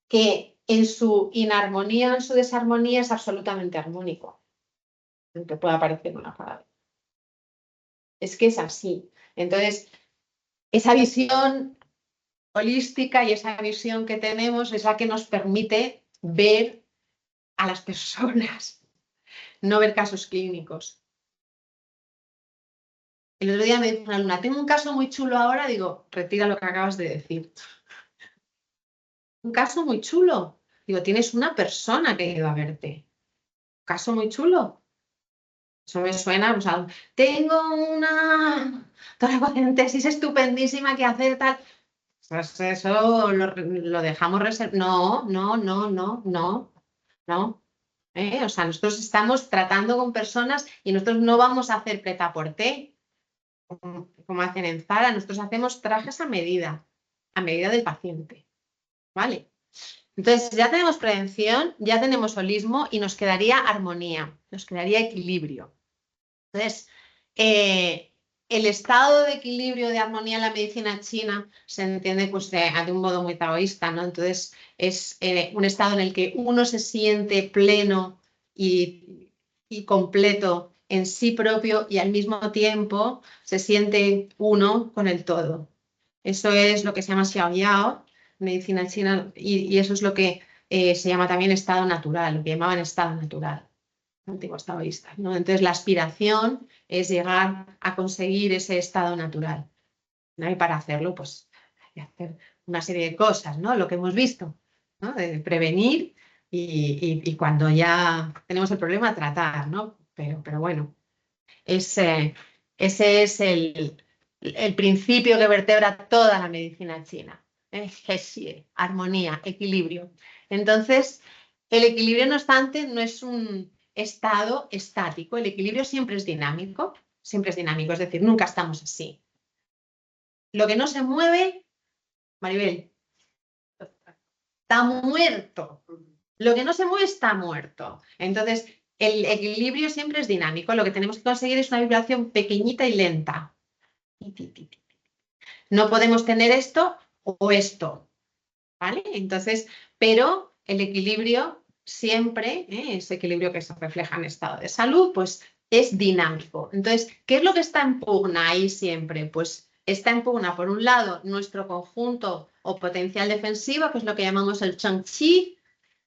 que en su inarmonía, en su desarmonía, es absolutamente armónico, aunque pueda parecer una palabra. Es que es así. Entonces, esa visión holística y esa visión que tenemos es la que nos permite ver a las personas, no ver casos clínicos. El otro día me dijo una alumna, tengo un caso muy chulo ahora, digo, retira lo que acabas de decir. Un caso muy chulo. Digo, tienes una persona que ha ido a verte. Un caso muy chulo. Eso me suena, o sea, tengo una toracocentesis estupendísima que hacer tal. Pues eso lo dejamos reservado. No. O sea, nosotros estamos tratando con personas y nosotros no vamos a hacer prêt-à-porter, como hacen en Zara. Nosotros hacemos trajes a medida del paciente. ¿Vale? Entonces, ya tenemos prevención, ya tenemos holismo y nos quedaría armonía, nos quedaría equilibrio. Entonces, el estado de equilibrio, de armonía en la medicina china se entiende pues, de un modo muy taoísta, ¿no? Entonces, es un estado en el que uno se siente pleno y completo en sí propio y al mismo tiempo se siente uno con el todo. Eso es lo que se llama Xiaoyao, medicina china, y eso es lo que se llama también estado natural, lo que llamaban estado natural, antiguos taoístas, ¿no? Entonces, la aspiración es llegar a conseguir ese estado natural, ¿no? Y para hacerlo, pues, hay que hacer una serie de cosas, ¿no? Lo que hemos visto, ¿no? De prevenir y cuando ya tenemos el problema, tratar, ¿no? Pero bueno, ese es el principio que vertebra toda la medicina china. Xie, armonía, equilibrio. Entonces, el equilibrio, no obstante, no es un estado estático. El equilibrio siempre es dinámico, es decir, nunca estamos así. Lo que no se mueve, Maribel, está muerto. Lo que no se mueve está muerto. Entonces, el equilibrio siempre es dinámico. Lo que tenemos que conseguir es una vibración pequeñita y lenta. No podemos tener esto o esto, ¿vale? Entonces, pero el equilibrio siempre, ese equilibrio que se refleja en estado de salud, pues es dinámico. Entonces, ¿qué es lo que está en pugna ahí siempre? Pues está en pugna, por un lado, nuestro conjunto o potencial defensivo, que es lo que llamamos el Changqi,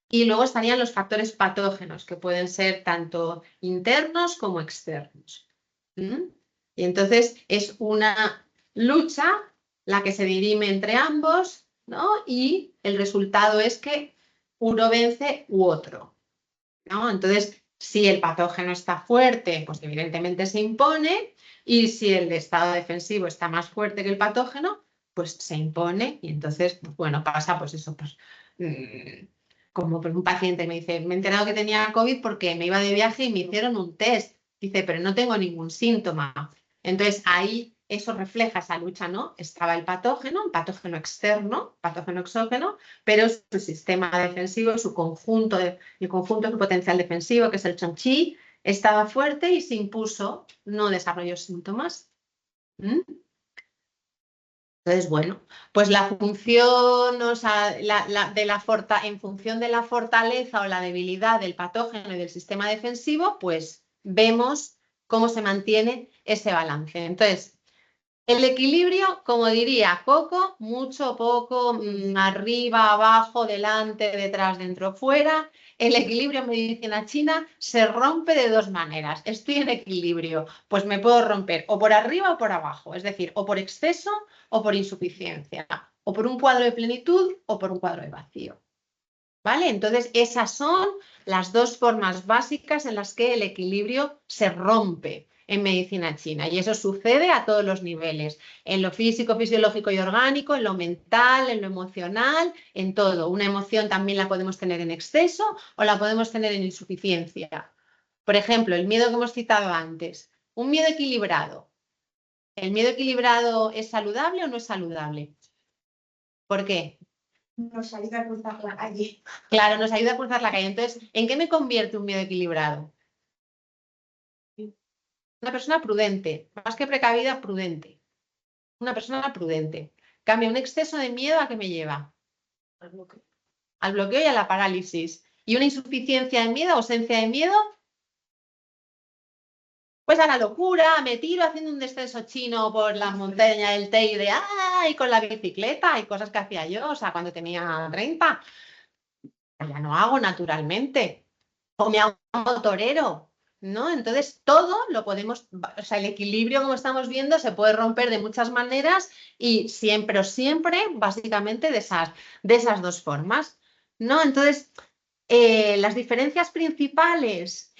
y luego estarían los factores patógenos, que pueden ser tanto internos como externos. Y entonces es una lucha la que se dirime entre ambos ¿no? Y el resultado es que uno vence u otro, ¿no? Entonces, si el patógeno está fuerte, pues evidentemente se impone, y si el estado defensivo está más fuerte que el patógeno, pues se impone, y entonces, pues, bueno, pasa pues eso, pues como pues, un paciente me dice, me he enterado que tenía COVID porque me iba de viaje y me hicieron un test. Dice, pero no tengo ningún síntoma. Entonces, ahí eso refleja esa lucha, ¿no? Estaba el patógeno, un patógeno externo, patógeno exógeno, pero su sistema defensivo, su conjunto, el conjunto de su potencial defensivo, que es el chonchi, estaba fuerte y se impuso, no desarrolló síntomas. ¿Mm? Entonces, bueno, pues la función, o sea, en función de la fortaleza o la debilidad del patógeno y del sistema defensivo, pues vemos cómo se mantiene ese balance. Entonces, el equilibrio, como diría Coco, mucho, poco, arriba, abajo, delante, detrás, dentro, fuera. El equilibrio en medicina china se rompe de dos maneras. Estoy en equilibrio, pues me puedo romper o por arriba o por abajo, es decir, o por exceso o por insuficiencia, o por un cuadro de plenitud o por un cuadro de vacío. ¿Vale? Entonces, esas son las dos formas básicas en las que el equilibrio se rompe en medicina china. Y eso sucede a todos los niveles, en lo físico, fisiológico y orgánico, en lo mental, en lo emocional, en todo. Una emoción también la podemos tener en exceso o la podemos tener en insuficiencia. Por ejemplo, el miedo que hemos citado antes. Un miedo equilibrado. ¿El miedo equilibrado es saludable o no es saludable? ¿Por qué? Nos ayuda a cruzar la calle. Claro, nos ayuda a cruzar la calle. Entonces, ¿en qué me convierte un miedo equilibrado? Una persona prudente, más que precavida, prudente. Una persona prudente. Cambia un exceso de miedo a qué me lleva? Al bloqueo y a la parálisis. Y una insuficiencia de miedo, ausencia de miedo, pues a la locura, me tiro haciendo un descenso chino por la montaña del Teide, ¡ay! Con la bicicleta y cosas que hacía yo, o sea, cuando tenía 30. Ya no hago naturalmente. O me hago torero, ¿no? Entonces, todo lo podemos, o sea, el equilibrio, como estamos viendo, se puede romper de muchas maneras y siempre o siempre, básicamente, de esas dos formas, ¿no? Entonces, las diferencias principales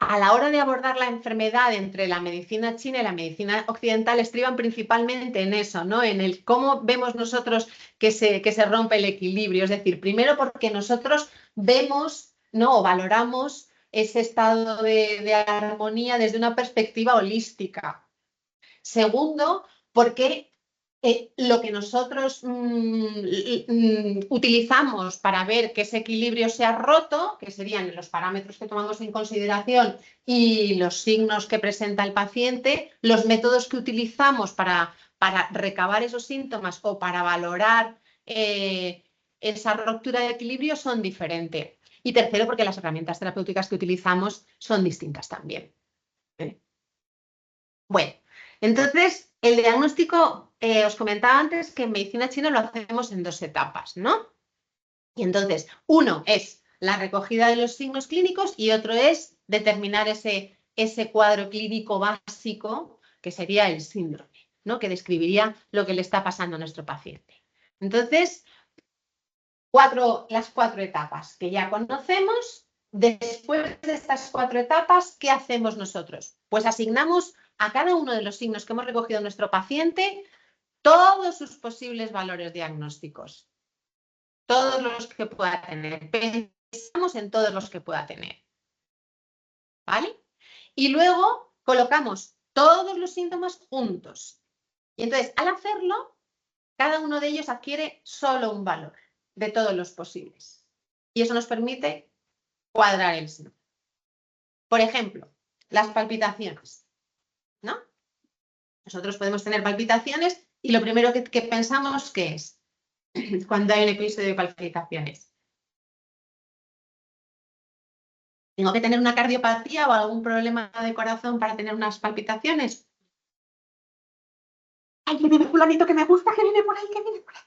a la hora de abordar la enfermedad entre la medicina china y la medicina occidental estriban principalmente en eso, ¿no? En el cómo vemos nosotros que se rompe el equilibrio. Es decir, primero porque nosotros vemos, ¿no? O valoramos ese estado de armonía desde una perspectiva holística. Segundo, porque lo que nosotros utilizamos para ver que ese equilibrio se ha roto, que serían los parámetros que tomamos en consideración y los signos que presenta el paciente, los métodos que utilizamos para recabar esos síntomas o para valorar esa ruptura de equilibrio son diferentes. Y tercero, porque las herramientas terapéuticas que utilizamos son distintas también. Bueno, entonces el diagnóstico, os comentaba antes que en medicina china lo hacemos en dos etapas, ¿no? Y entonces, uno es la recogida de los signos clínicos y otro es determinar ese cuadro clínico básico, que sería el síndrome, ¿no? Que describiría lo que le está pasando a nuestro paciente. Entonces, las cuatro etapas que ya conocemos. Después de estas cuatro etapas, ¿qué hacemos nosotros? Pues asignamos a cada uno de los signos que hemos recogido en nuestro paciente todos sus posibles valores diagnósticos, todos los que pueda tener. Pensamos en todos los que pueda tener, ¿vale? Y luego colocamos todos los síntomas juntos. Y entonces, al hacerlo, cada uno de ellos adquiere solo un valor de todos los posibles. Y eso nos permite cuadrar el síntoma. Por ejemplo, las palpitaciones, ¿no? Nosotros podemos tener palpitaciones y lo primero que pensamos que es cuando hay un episodio de palpitaciones. ¿Tengo que tener una cardiopatía o algún problema de corazón para tener unas palpitaciones? ¡Ay, que viene fulanito que me gusta, que viene por ahí, que viene por ahí!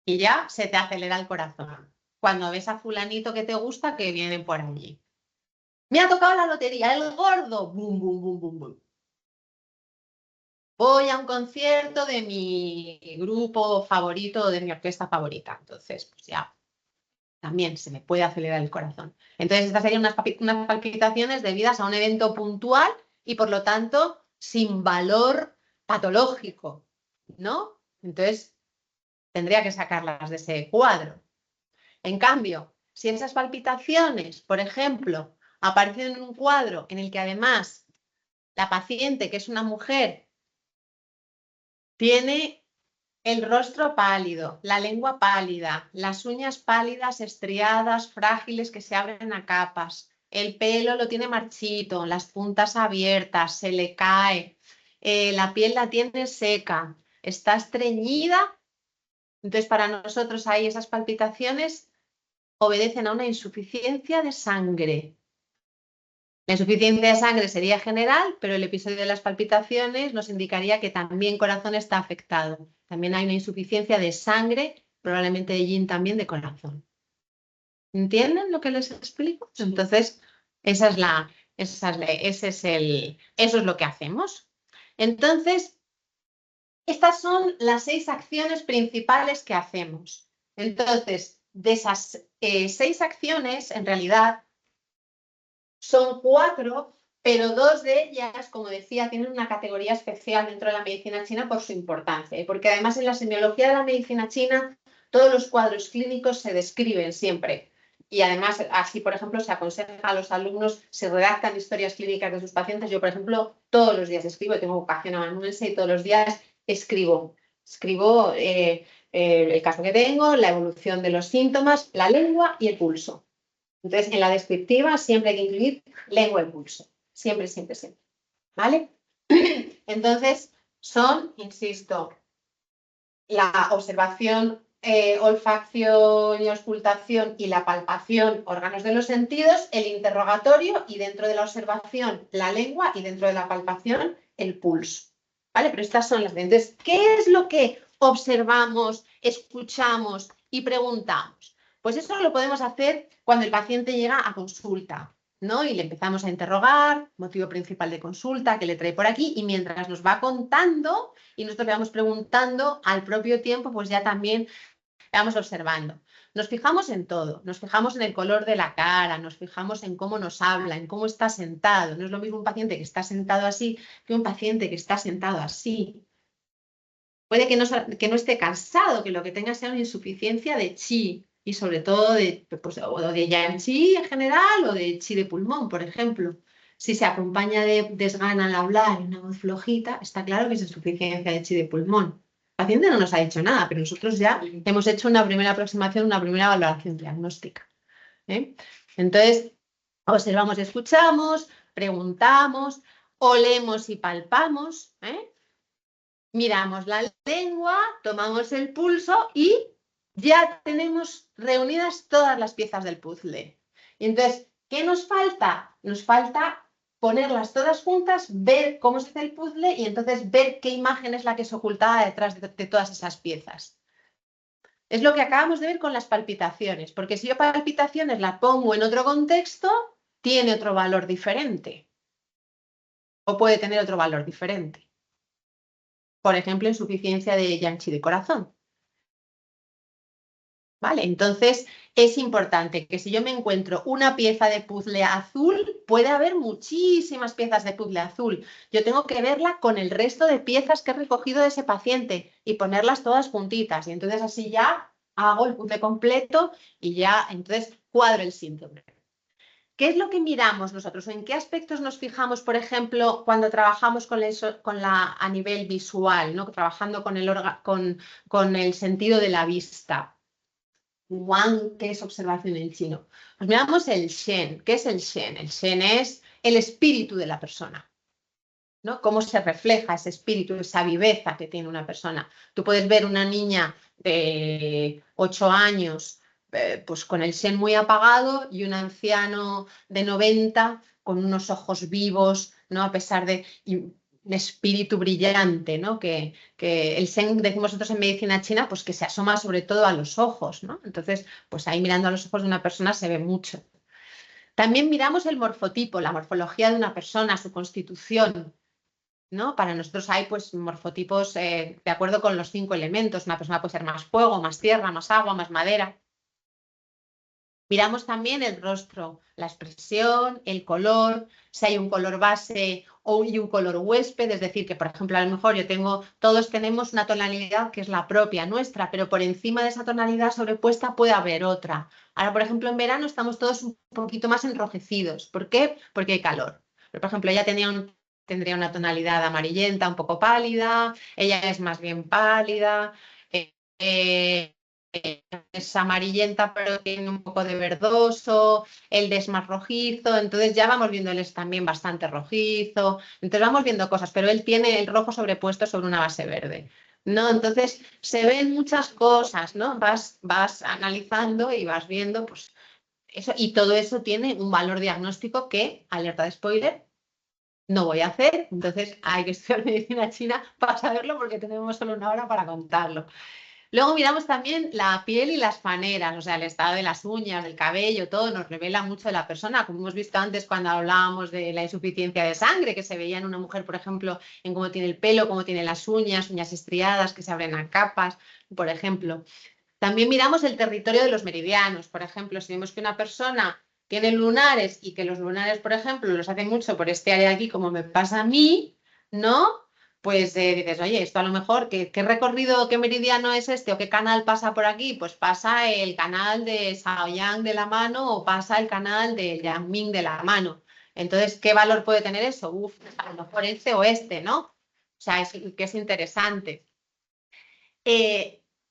Y ya se te acelera el corazón. Cuando ves a fulanito que te gusta, que viene por allí. Me ha tocado la lotería, el gordo. Bum, bum, bum, bum, bum. voy a un concierto de mi grupo favorito o de mi orquesta favorita. Entonces, pues ya también se me puede acelerar el corazón. Entonces, estas serían unas palpitaciones debidas a un evento puntual y, por lo tanto, sin valor patológico, ¿no? Entonces, tendría que sacarlas de ese cuadro. En cambio, si esas palpitaciones, por ejemplo, aparecen en un cuadro en el que además la paciente, que es una mujer, tiene el rostro pálido, la lengua pálida, las uñas pálidas, estriadas, frágiles que se abren a capas, el pelo lo tiene marchito, las puntas abiertas, se le cae, la piel la tiene seca, está estreñida. Entonces, para nosotros ahí esas palpitaciones obedecen a una insuficiencia de sangre. La insuficiencia de sangre sería general, pero el episodio de las palpitaciones nos indicaría que también el corazón está afectado. También hay una insuficiencia de sangre, probablemente de yin también de corazón. ¿Entienden lo que les explico? Entonces, eso es lo que hacemos. Entonces, estas son las 6 acciones principales que hacemos. Entonces, de esas 6 acciones, en realidad, son 4, pero 2 de ellas, como decía, tienen una categoría especial dentro de la medicina china por su importancia. Porque además en la semiología de la medicina china, todos los cuadros clínicos se describen siempre. Y además, así, por ejemplo, se aconseja a los alumnos, se redactan historias clínicas de sus pacientes. Yo, por ejemplo, todos los días escribo, tengo vocación amanuense y todos los días escribo el caso que tengo, la evolución de los síntomas, la lengua y el pulso. Entonces, en la descriptiva siempre hay que incluir lengua y pulso. Siempre, siempre, siempre. ¿Vale? Entonces, son, insisto, la observación, olfacción y auscultación y la palpación, órganos de los sentidos, el interrogatorio y dentro de la observación la lengua y dentro de la palpación el pulso. ¿Vale? Pero estas son las. Entonces, ¿qué es lo que observamos, escuchamos y preguntamos? Pues eso lo podemos hacer cuando el paciente llega a consulta, ¿no? Y le empezamos a interrogar, motivo principal de consulta, que le trae por aquí, y mientras nos va contando y nosotros le vamos preguntando, al propio tiempo, pues ya también vamos observando. Nos fijamos en todo, nos fijamos en el color de la cara, nos fijamos en cómo nos habla, en cómo está sentado. No es lo mismo un paciente que está sentado así que un paciente que está sentado así. Puede que no esté cansado, que lo que tenga sea una insuficiencia de chi y sobre todo o de yang chi en general o de chi de pulmón, por ejemplo. Si se acompaña de desgana al hablar y una voz flojita, está claro que es insuficiencia de chi de pulmón. El paciente no nos ha dicho nada, pero nosotros ya hemos hecho una primera aproximación, una primera valoración diagnóstica. Entonces, observamos y escuchamos, preguntamos, olemos y palpamos, miramos la lengua, tomamos el pulso y ya tenemos reunidas todas las piezas del puzzle. Y entonces, ¿qué nos falta? Nos falta ponerlas todas juntas, ver cómo se hace el puzzle y entonces ver qué imagen es la que se ocultaba detrás de todas esas piezas. Es lo que acabamos de ver con las palpitaciones, porque si yo palpitaciones la pongo en otro contexto, tiene otro valor diferente. O puede tener otro valor diferente. Por ejemplo, insuficiencia de yang chi de corazón. ¿Vale? Entonces, es importante que si yo me encuentro una pieza de puzzle azul, puede haber muchísimas piezas de puzzle azul. Yo tengo que verla con el resto de piezas que he recogido de ese paciente y ponerlas todas juntitas. Y entonces así ya hago el puzzle completo y ya entonces cuadro el síntoma. ¿Qué es lo que miramos nosotros? ¿En qué aspectos nos fijamos, por ejemplo, cuando trabajamos a nivel visual, ¿no? Trabajando con el sentido de la vista? Wang, ¿qué es observación en chino? Pues miramos el Shen. ¿Qué es el Shen? El Shen es el espíritu de la persona, ¿no? Cómo se refleja ese espíritu, esa viveza que tiene una persona. Tú puedes ver una niña de 8 años pues con el Shen muy apagado y un anciano de 90 con unos ojos vivos, ¿no? A pesar de un espíritu brillante, ¿no? Que el Shen, decimos nosotros en medicina china, pues que se asoma sobre todo a los ojos, ¿no? Entonces, pues ahí mirando a los ojos de una persona se ve mucho. También miramos el morfotipo, la morfología de una persona, su constitución. ¿no? Para nosotros hay pues morfotipos de acuerdo con los 5 elementos. Una persona puede ser más fuego, más tierra, más agua, más madera. Miramos también el rostro, la expresión, el color, si hay un color base y un color huésped, es decir, que por ejemplo a lo mejor todos tenemos una tonalidad que es la propia nuestra, pero por encima de esa tonalidad sobrepuesta puede haber otra. Ahora, por ejemplo, en verano estamos todos un poquito más enrojecidos. ¿Por qué? Porque hay calor. Pero, por ejemplo, ella tendría una tonalidad amarillenta, un poco pálida, ella es más bien pálida. eh, es amarillenta pero tiene un poco de verdoso, el de es más rojizo, entonces ya vamos viendo él es también bastante rojizo, entonces vamos viendo cosas, pero él tiene el rojo sobrepuesto sobre una base verde, ¿no? Entonces se ven muchas cosas, ¿no? Vas analizando y vas viendo, pues, eso, y todo eso tiene un valor diagnóstico que, alerta de spoiler, no voy a hacer, entonces hay que estudiar medicina china para saberlo porque tenemos solo una hora para contarlo. Luego miramos también la piel y las faneras, o sea, el estado de las uñas, del cabello, todo nos revela mucho de la persona, como hemos visto antes cuando hablábamos de la insuficiencia de sangre, que se veía en una mujer, por ejemplo, en cómo tiene el pelo, cómo tiene las uñas estriadas que se abren a capas, por ejemplo. También miramos el territorio de los meridianos, por ejemplo, si vemos que una persona tiene lunares y que los lunares, por ejemplo, los hace mucho por este área de aquí, como me pasa a mí, ¿no? Pues dices, oye, esto a lo mejor, ¿qué recorrido, qué meridiano es este o qué canal pasa por aquí? Pues pasa el canal de Shaoyang de la mano o pasa el canal de Yangming de la mano. Entonces, ¿qué valor puede tener eso? Uf, a lo mejor este o este, ¿no? O sea, que es interesante.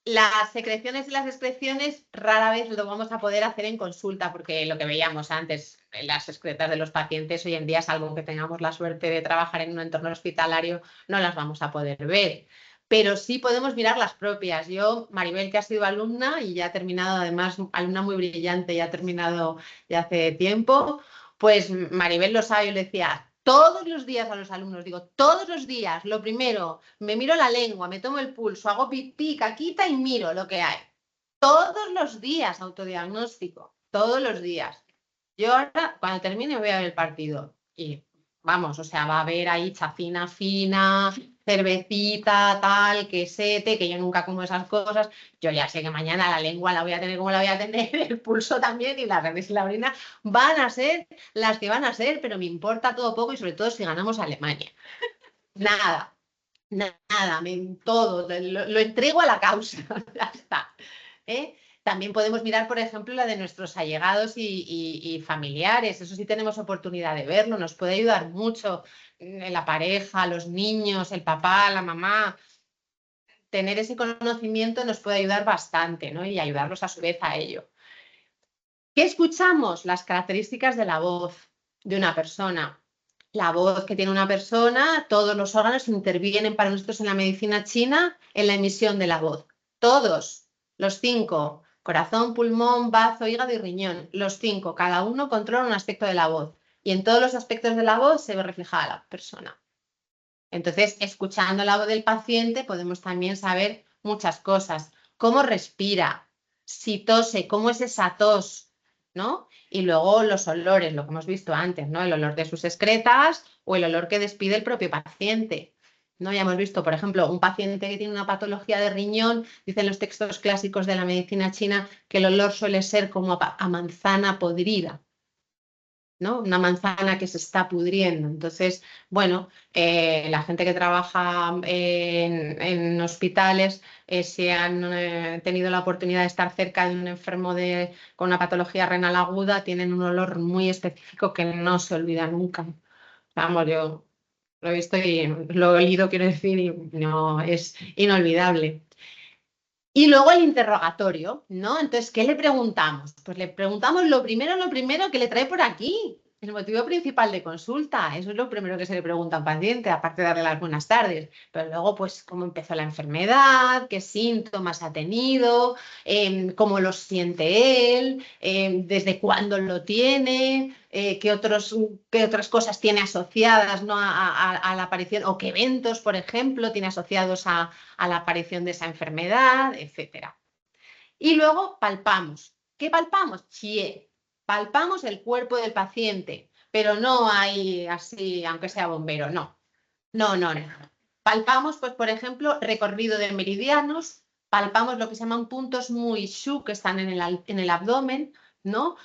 Las secreciones y las excreciones rara vez lo vamos a poder hacer en consulta, porque lo que veíamos antes, las excretas de los pacientes, hoy en día es algo que tengamos la suerte de trabajar en un entorno hospitalario, no las vamos a poder ver. Pero sí podemos mirar las propias. Yo, Maribel, que ha sido alumna y ya ha terminado, además, alumna muy brillante, ya ha terminado ya hace tiempo, pues Maribel lo sabe, yo le decía, todos los días a los alumnos, digo, todos los días, lo primero, me miro la lengua, me tomo el pulso, hago pipí, caquita y miro lo que hay. Todos los días autodiagnóstico, todos los días. Yo ahora, cuando termine, voy a ver el partido. Y vamos, o sea, va a haber ahí chacina fina, cervecita, tal, quesete, que yo nunca como esas cosas. Yo ya sé que mañana la lengua la voy a tener como la voy a tener, el pulso también y la redes y la orina van a ser las que van a ser, pero me importa todo poco y sobre todo si ganamos a Alemania. Nada, nada, todo, lo entrego a la causa, ya está. ¿Eh? También podemos mirar, por ejemplo, la de nuestros allegados y familiares. Eso sí tenemos oportunidad de verlo. Nos puede ayudar mucho la pareja, los niños, el papá, la mamá. Tener ese conocimiento nos puede ayudar bastante, ¿no? Y ayudarlos a su vez a ello. ¿Qué escuchamos? Las características de la voz de una persona. La voz que tiene una persona, todos los órganos intervienen para nosotros en la medicina china en la emisión de la voz. Todos, los 5, corazón, pulmón, bazo, hígado y riñón, los 5, cada uno controla un aspecto de la voz y en todos los aspectos de la voz se ve reflejada la persona. Entonces, escuchando la voz del paciente podemos también saber muchas cosas. Cómo respira, si tose, cómo es esa tos, ¿no? Y luego los olores, lo que hemos visto antes, ¿no? El olor de sus excretas o el olor que despide el propio paciente. ¿No? Ya hemos visto, por ejemplo, un paciente que tiene una patología de riñón, dicen los textos clásicos de la medicina china que el olor suele ser como a manzana podrida, ¿no? Una manzana que se está pudriendo. Entonces, bueno, la gente que trabaja en hospitales, si han tenido la oportunidad de estar cerca de un enfermo con una patología renal aguda, tienen un olor muy específico que no se olvida nunca. Vamos, yo lo he visto y lo he olido, quiero decir, y no es inolvidable. Y luego el interrogatorio, ¿no? Entonces, ¿qué le preguntamos? Pues le preguntamos lo primero que le trae por aquí. El motivo principal de consulta, eso es lo primero que se le pregunta a un paciente, aparte de darle las buenas tardes. Pero luego, pues, cómo empezó la enfermedad, qué síntomas ha tenido, cómo lo siente él, desde cuándo lo tiene, qué otras cosas tiene asociadas, ¿no? a la aparición, o qué eventos, por ejemplo, tiene asociados a la aparición de esa enfermedad, etcétera. Y luego palpamos. ¿Qué palpamos? Chie. Palpamos el cuerpo del paciente, pero no hay así, aunque sea bombero, no. No. Palpamos, pues, por ejemplo, recorrido de meridianos, palpamos lo que se llaman puntos muy shu, que están en el abdomen, ¿no?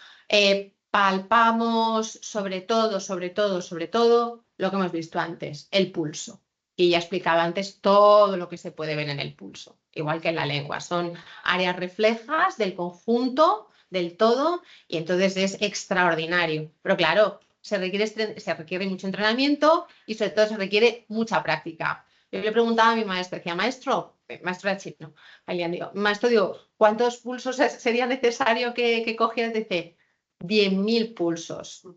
Palpamos sobre todo, lo que hemos visto antes, el pulso. Y ya explicaba antes todo lo que se puede ver en el pulso, igual que en la lengua. Son áreas reflejas del conjunto, del todo, y entonces es extraordinario. Pero claro, se requiere mucho entrenamiento y sobre todo se requiere mucha práctica. Yo le preguntaba a mi maestro, decía, maestro era chino, digo, ¿cuántos pulsos sería necesario que cogieras? Dice, 10.000 pulsos.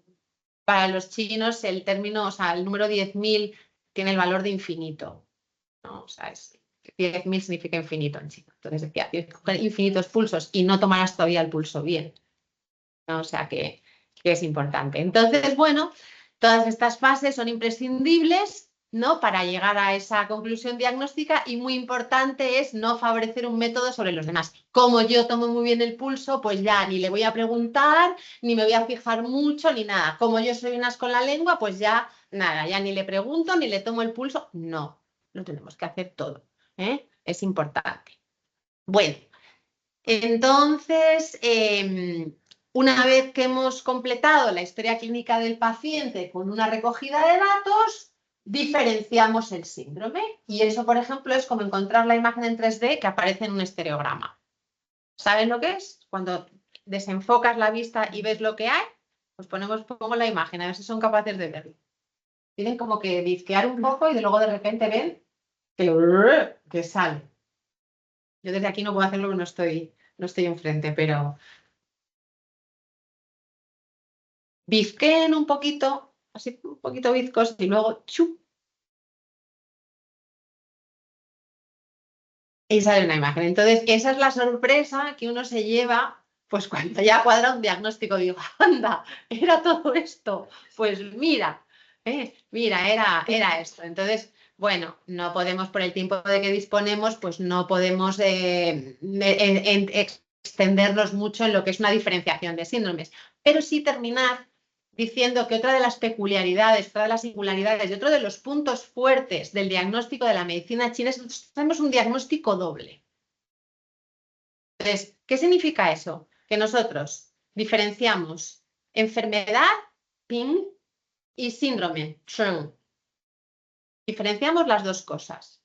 Para los chinos el término, o sea, el número 10.000 tiene el valor de infinito, ¿no? O sea, 10.000 significa infinito en chino. Entonces decía, tienes que coger infinitos pulsos y no tomarás todavía el pulso bien, ¿no? O sea, que es importante. Entonces, bueno, todas estas fases son imprescindibles, ¿no? Para llegar a esa conclusión diagnóstica y muy importante es no favorecer un método sobre los demás. Como yo tomo muy bien el pulso, pues ya ni le voy a preguntar, ni me voy a fijar mucho, ni nada. Como yo soy unas con la lengua, pues ya nada, ya ni le pregunto, ni le tomo el pulso. No, lo tenemos que hacer todo, ¿eh? Es importante. Bueno, entonces, una vez que hemos completado la historia clínica del paciente con una recogida de datos, diferenciamos el síndrome. Y eso, por ejemplo, es como encontrar la imagen en 3D que aparece en un estereograma. ¿Saben lo que es? Cuando desenfocas la vista y ves lo que hay, pues pongo la imagen, a ver si son capaces de verlo. Tienen como que disquear un poco y luego de repente ven que sale. Yo desde aquí no puedo hacerlo porque no estoy enfrente, pero bizqueen un poquito, así un poquito bizcos y luego ¡chup! Y sale una imagen. Entonces, esa es la sorpresa que uno se lleva, pues cuando ya cuadra un diagnóstico, digo, anda, era todo esto. Pues mira, era esto. Entonces, bueno, no podemos, por el tiempo de que disponemos, pues no podemos extendernos mucho en lo que es una diferenciación de síndromes, pero sí terminar diciendo que otra de las peculiaridades, otra de las singularidades y otro de los puntos fuertes del diagnóstico de la medicina china es que tenemos un diagnóstico doble. Entonces, ¿qué significa eso? Que nosotros diferenciamos enfermedad, ping, y síndrome, sheng. Diferenciamos las dos cosas.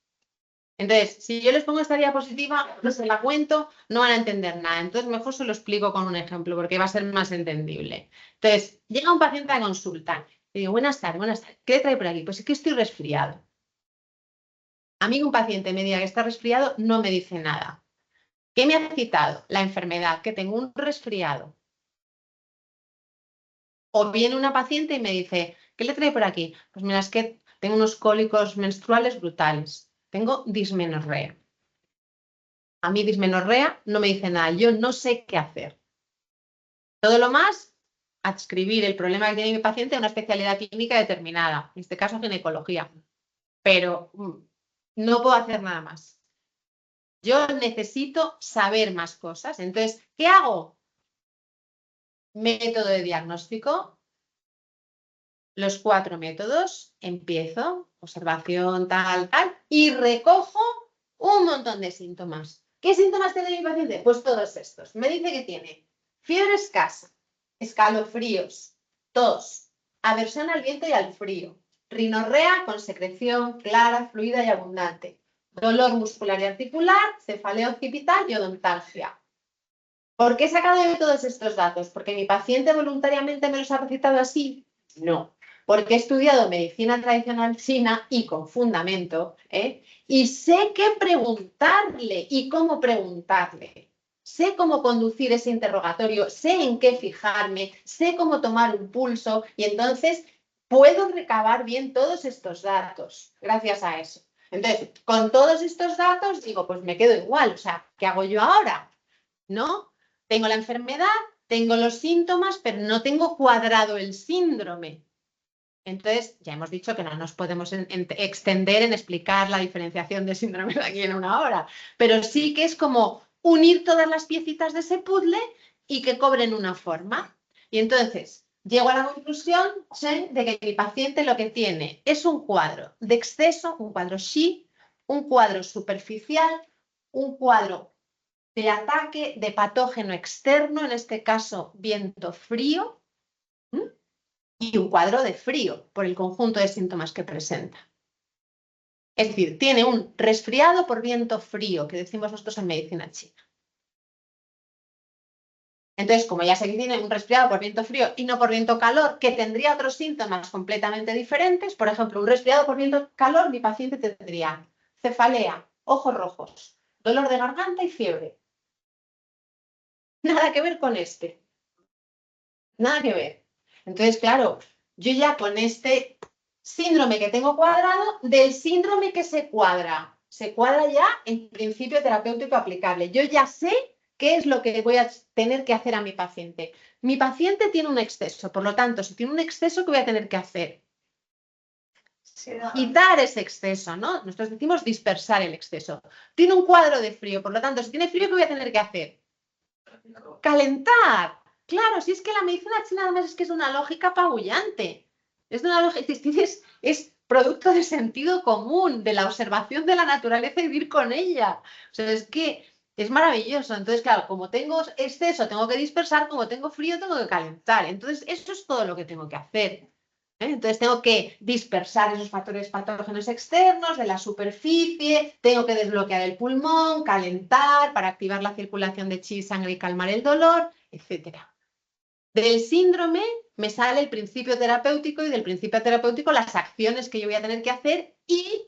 Entonces, si yo les pongo esta diapositiva, no se la cuento, no van a entender nada. Entonces, mejor se lo explico con un ejemplo porque va a ser más entendible. Entonces, llega un paciente a consulta. Le digo, buenas tardes. ¿Qué le trae por aquí? Pues es que estoy resfriado. A mí que un paciente me diga que está resfriado no me dice nada. ¿Qué me ha citado? La enfermedad, que tengo un resfriado. O viene una paciente y me dice, ¿qué le trae por aquí? Pues mira, es que tengo unos cólicos menstruales brutales. Tengo dismenorrea. A mí dismenorrea no me dice nada. Yo no sé qué hacer. Todo lo más, adscribir el problema que tiene mi paciente a una especialidad clínica determinada. En este caso, ginecología. Pero no puedo hacer nada más. Yo necesito saber más cosas. Entonces, ¿qué hago? Método de diagnóstico. Los 4 métodos. Empiezo, observación, tal, y recojo un montón de síntomas. ¿Qué síntomas tiene mi paciente? Pues todos estos. Me dice que tiene fiebre escasa, escalofríos, tos, aversión al viento y al frío, rinorrea con secreción clara, fluida y abundante, dolor muscular y articular, cefalea occipital y odontalgia. ¿Por qué he sacado de todos estos datos? ¿Porque mi paciente voluntariamente me los ha recetado así? No. Porque he estudiado medicina tradicional china y con fundamento, y sé qué preguntarle y cómo preguntarle. Sé cómo conducir ese interrogatorio, sé en qué fijarme, sé cómo tomar un pulso y entonces puedo recabar bien todos estos datos gracias a eso. Entonces, con todos estos datos digo, pues me quedo igual, o sea, ¿qué hago yo ahora? ¿No? Tengo la enfermedad, tengo los síntomas, pero no tengo cuadrado el síndrome. Entonces, ya hemos dicho que no nos podemos extender en explicar la diferenciación de síndromes aquí en una hora, pero sí que es como unir todas las piecitas de ese puzzle y que cobren una forma. Y entonces, llego a la conclusión de que mi paciente lo que tiene es un cuadro de exceso, un cuadro Xi, un cuadro superficial, un cuadro de ataque de patógeno externo, en este caso viento frío, y un cuadro de frío por el conjunto de síntomas que presenta. Es decir, tiene un resfriado por viento frío, que decimos nosotros en medicina china. Entonces, como ya sé que tiene un resfriado por viento frío y no por viento calor, que tendría otros síntomas completamente diferentes, por ejemplo, un resfriado por viento calor, mi paciente tendría cefalea, ojos rojos, dolor de garganta y fiebre. Nada que ver con este. Nada que ver. Entonces, claro, yo ya con este síndrome que tengo cuadrado, del síndrome que se cuadra ya en principio terapéutico aplicable. Yo ya sé qué es lo que voy a tener que hacer a mi paciente. Mi paciente tiene un exceso, por lo tanto, si tiene un exceso, ¿qué voy a tener que hacer? Quitar ese exceso, ¿no? Nosotros decimos dispersar el exceso. Tiene un cuadro de frío, por lo tanto, si tiene frío, ¿qué voy a tener que hacer? Calentar. Claro, si es que la medicina china además es que es una lógica apabullante. Es una lógica, es producto de sentido común, de la observación de la naturaleza y vivir con ella. O sea, es que es maravilloso. Entonces, claro, como tengo exceso, tengo que dispersar, como tengo frío, tengo que calentar. Entonces, eso es todo lo que tengo que hacer. Entonces tengo que dispersar esos factores patógenos externos de la superficie, tengo que desbloquear el pulmón, calentar para activar la circulación de chi y sangre y calmar el dolor, etc. Del síndrome me sale el principio terapéutico y del principio terapéutico las acciones que yo voy a tener que hacer y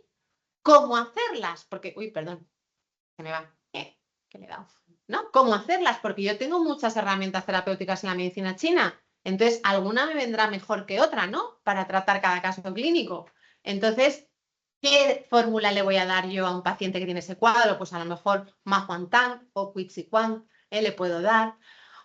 cómo hacerlas. Porque, uy, perdón, se me va, que le he dado. ¿No? ¿Cómo hacerlas? Porque yo tengo muchas herramientas terapéuticas en la medicina china. Entonces, alguna me vendrá mejor que otra, ¿no? Para tratar cada caso clínico. Entonces, ¿qué fórmula le voy a dar yo a un paciente que tiene ese cuadro? Pues a lo mejor Mahuantang o Huixiquan, le puedo dar.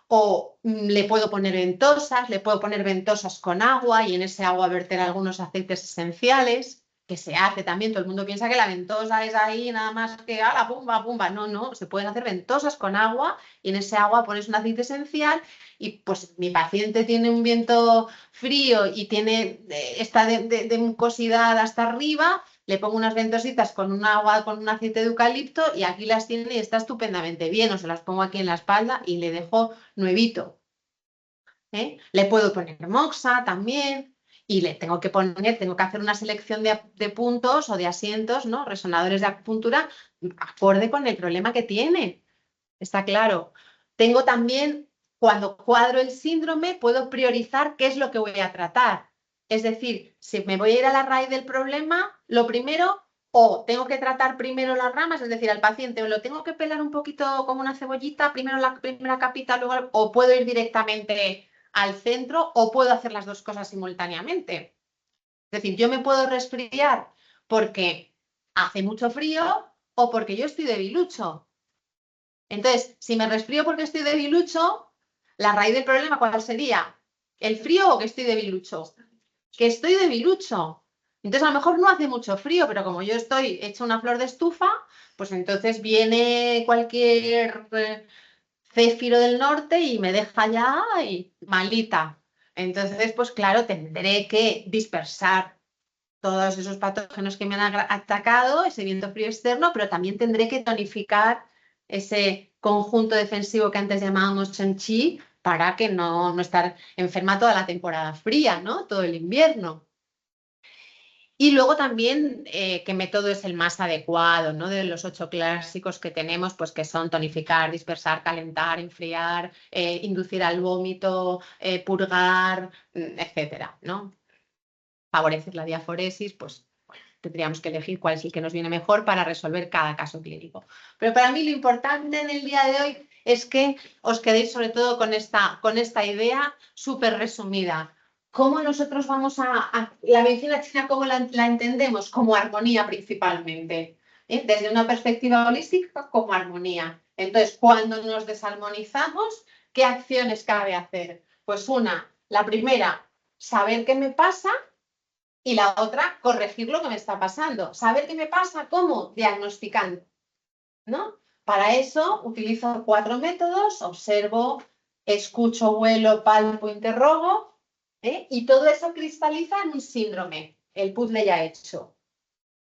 O le puedo poner ventosas con agua y en ese agua verter algunos aceites esenciales, que se hace también. Todo el mundo piensa que la ventosa es ahí nada más que a la pumba, pumba. No, no, se pueden hacer ventosas con agua y en ese agua pones un aceite esencial y pues mi paciente tiene un viento frío y está de mucosidad hasta arriba, le pongo unas ventositas con un agua, con un aceite de eucalipto y aquí las tiene y está estupendamente bien, o se las pongo aquí en la espalda y le dejo nuevito. Le puedo poner moxa también y tengo que hacer una selección de puntos o de asientos, ¿no? Resonadores de acupuntura acorde con el problema que tiene. Está claro. Tengo también, cuando cuadro el síndrome, puedo priorizar qué es lo que voy a tratar. Es decir, si me voy a ir a la raíz del problema, lo primero, o tengo que tratar primero las ramas, es decir, al paciente, o lo tengo que pelar un poquito como una cebollita, primero la primera capita, luego, o puedo ir directamente al centro, o puedo hacer las dos cosas simultáneamente. Es decir, yo me puedo resfriar porque hace mucho frío o porque yo estoy debilucho. Entonces, si me resfrío porque estoy debilucho, la raíz del problema, ¿cuál sería? ¿El frío o que estoy debilucho? Que estoy debilucho. Entonces, a lo mejor no hace mucho frío, pero como yo estoy hecha una flor de estufa, pues entonces viene cualquier céfiro del norte y me deja ya malita. Entonces, pues claro, tendré que dispersar todos esos patógenos que me han atacado, ese viento frío externo, pero también tendré que tonificar ese conjunto defensivo que antes llamábamos Chen-Chi para que no estar enferma toda la temporada fría, ¿no? Todo el invierno. Y luego también qué método es el más adecuado, ¿no? De los 8 clásicos que tenemos, pues que son tonificar, dispersar, calentar, enfriar, inducir al vómito, purgar, etcétera, ¿no? Favorecer la diaforesis, pues bueno, tendríamos que elegir cuál es el que nos viene mejor para resolver cada caso clínico. Pero para mí lo importante en el día de hoy es que os quedéis sobre todo con esta idea súper resumida. ¿Cómo nosotros vamos a la medicina china, cómo la entendemos? Como armonía principalmente. Desde una perspectiva holística, como armonía. Entonces, cuando nos desarmonizamos, ¿qué acciones cabe hacer? Pues la primera, saber qué me pasa. Y la otra, corregir lo que me está pasando. ¿Saber qué me pasa? ¿Cómo? Diagnosticando, ¿no? Para eso utilizo 4 métodos: observo, escucho, huelo, palpo, interrogo. Y todo eso cristaliza en un síndrome, el puzzle ya hecho.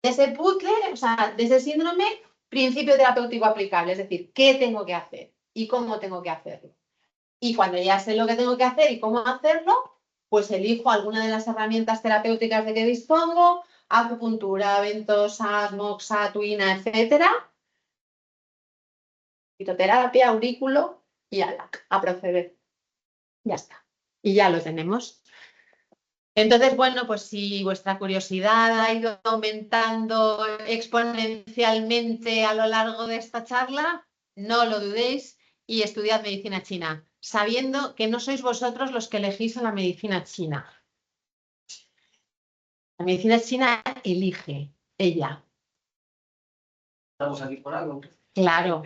De ese puzzle, o sea, de ese síndrome, principio terapéutico aplicable, es decir, qué tengo que hacer y cómo tengo que hacerlo. Y cuando ya sé lo que tengo que hacer y cómo hacerlo, pues elijo alguna de las herramientas terapéuticas de que dispongo, acupuntura, ventosa, moxa, tuina, etcétera, fitoterapia, aurículo y a proceder. Ya está. Y ya lo tenemos. Entonces, bueno, pues si vuestra curiosidad ha ido aumentando exponencialmente a lo largo de esta charla, no lo dudéis y estudiad medicina china, sabiendo que no sois vosotros los que elegís a la medicina china. La medicina china elige, ella. Estamos aquí por algo. Claro,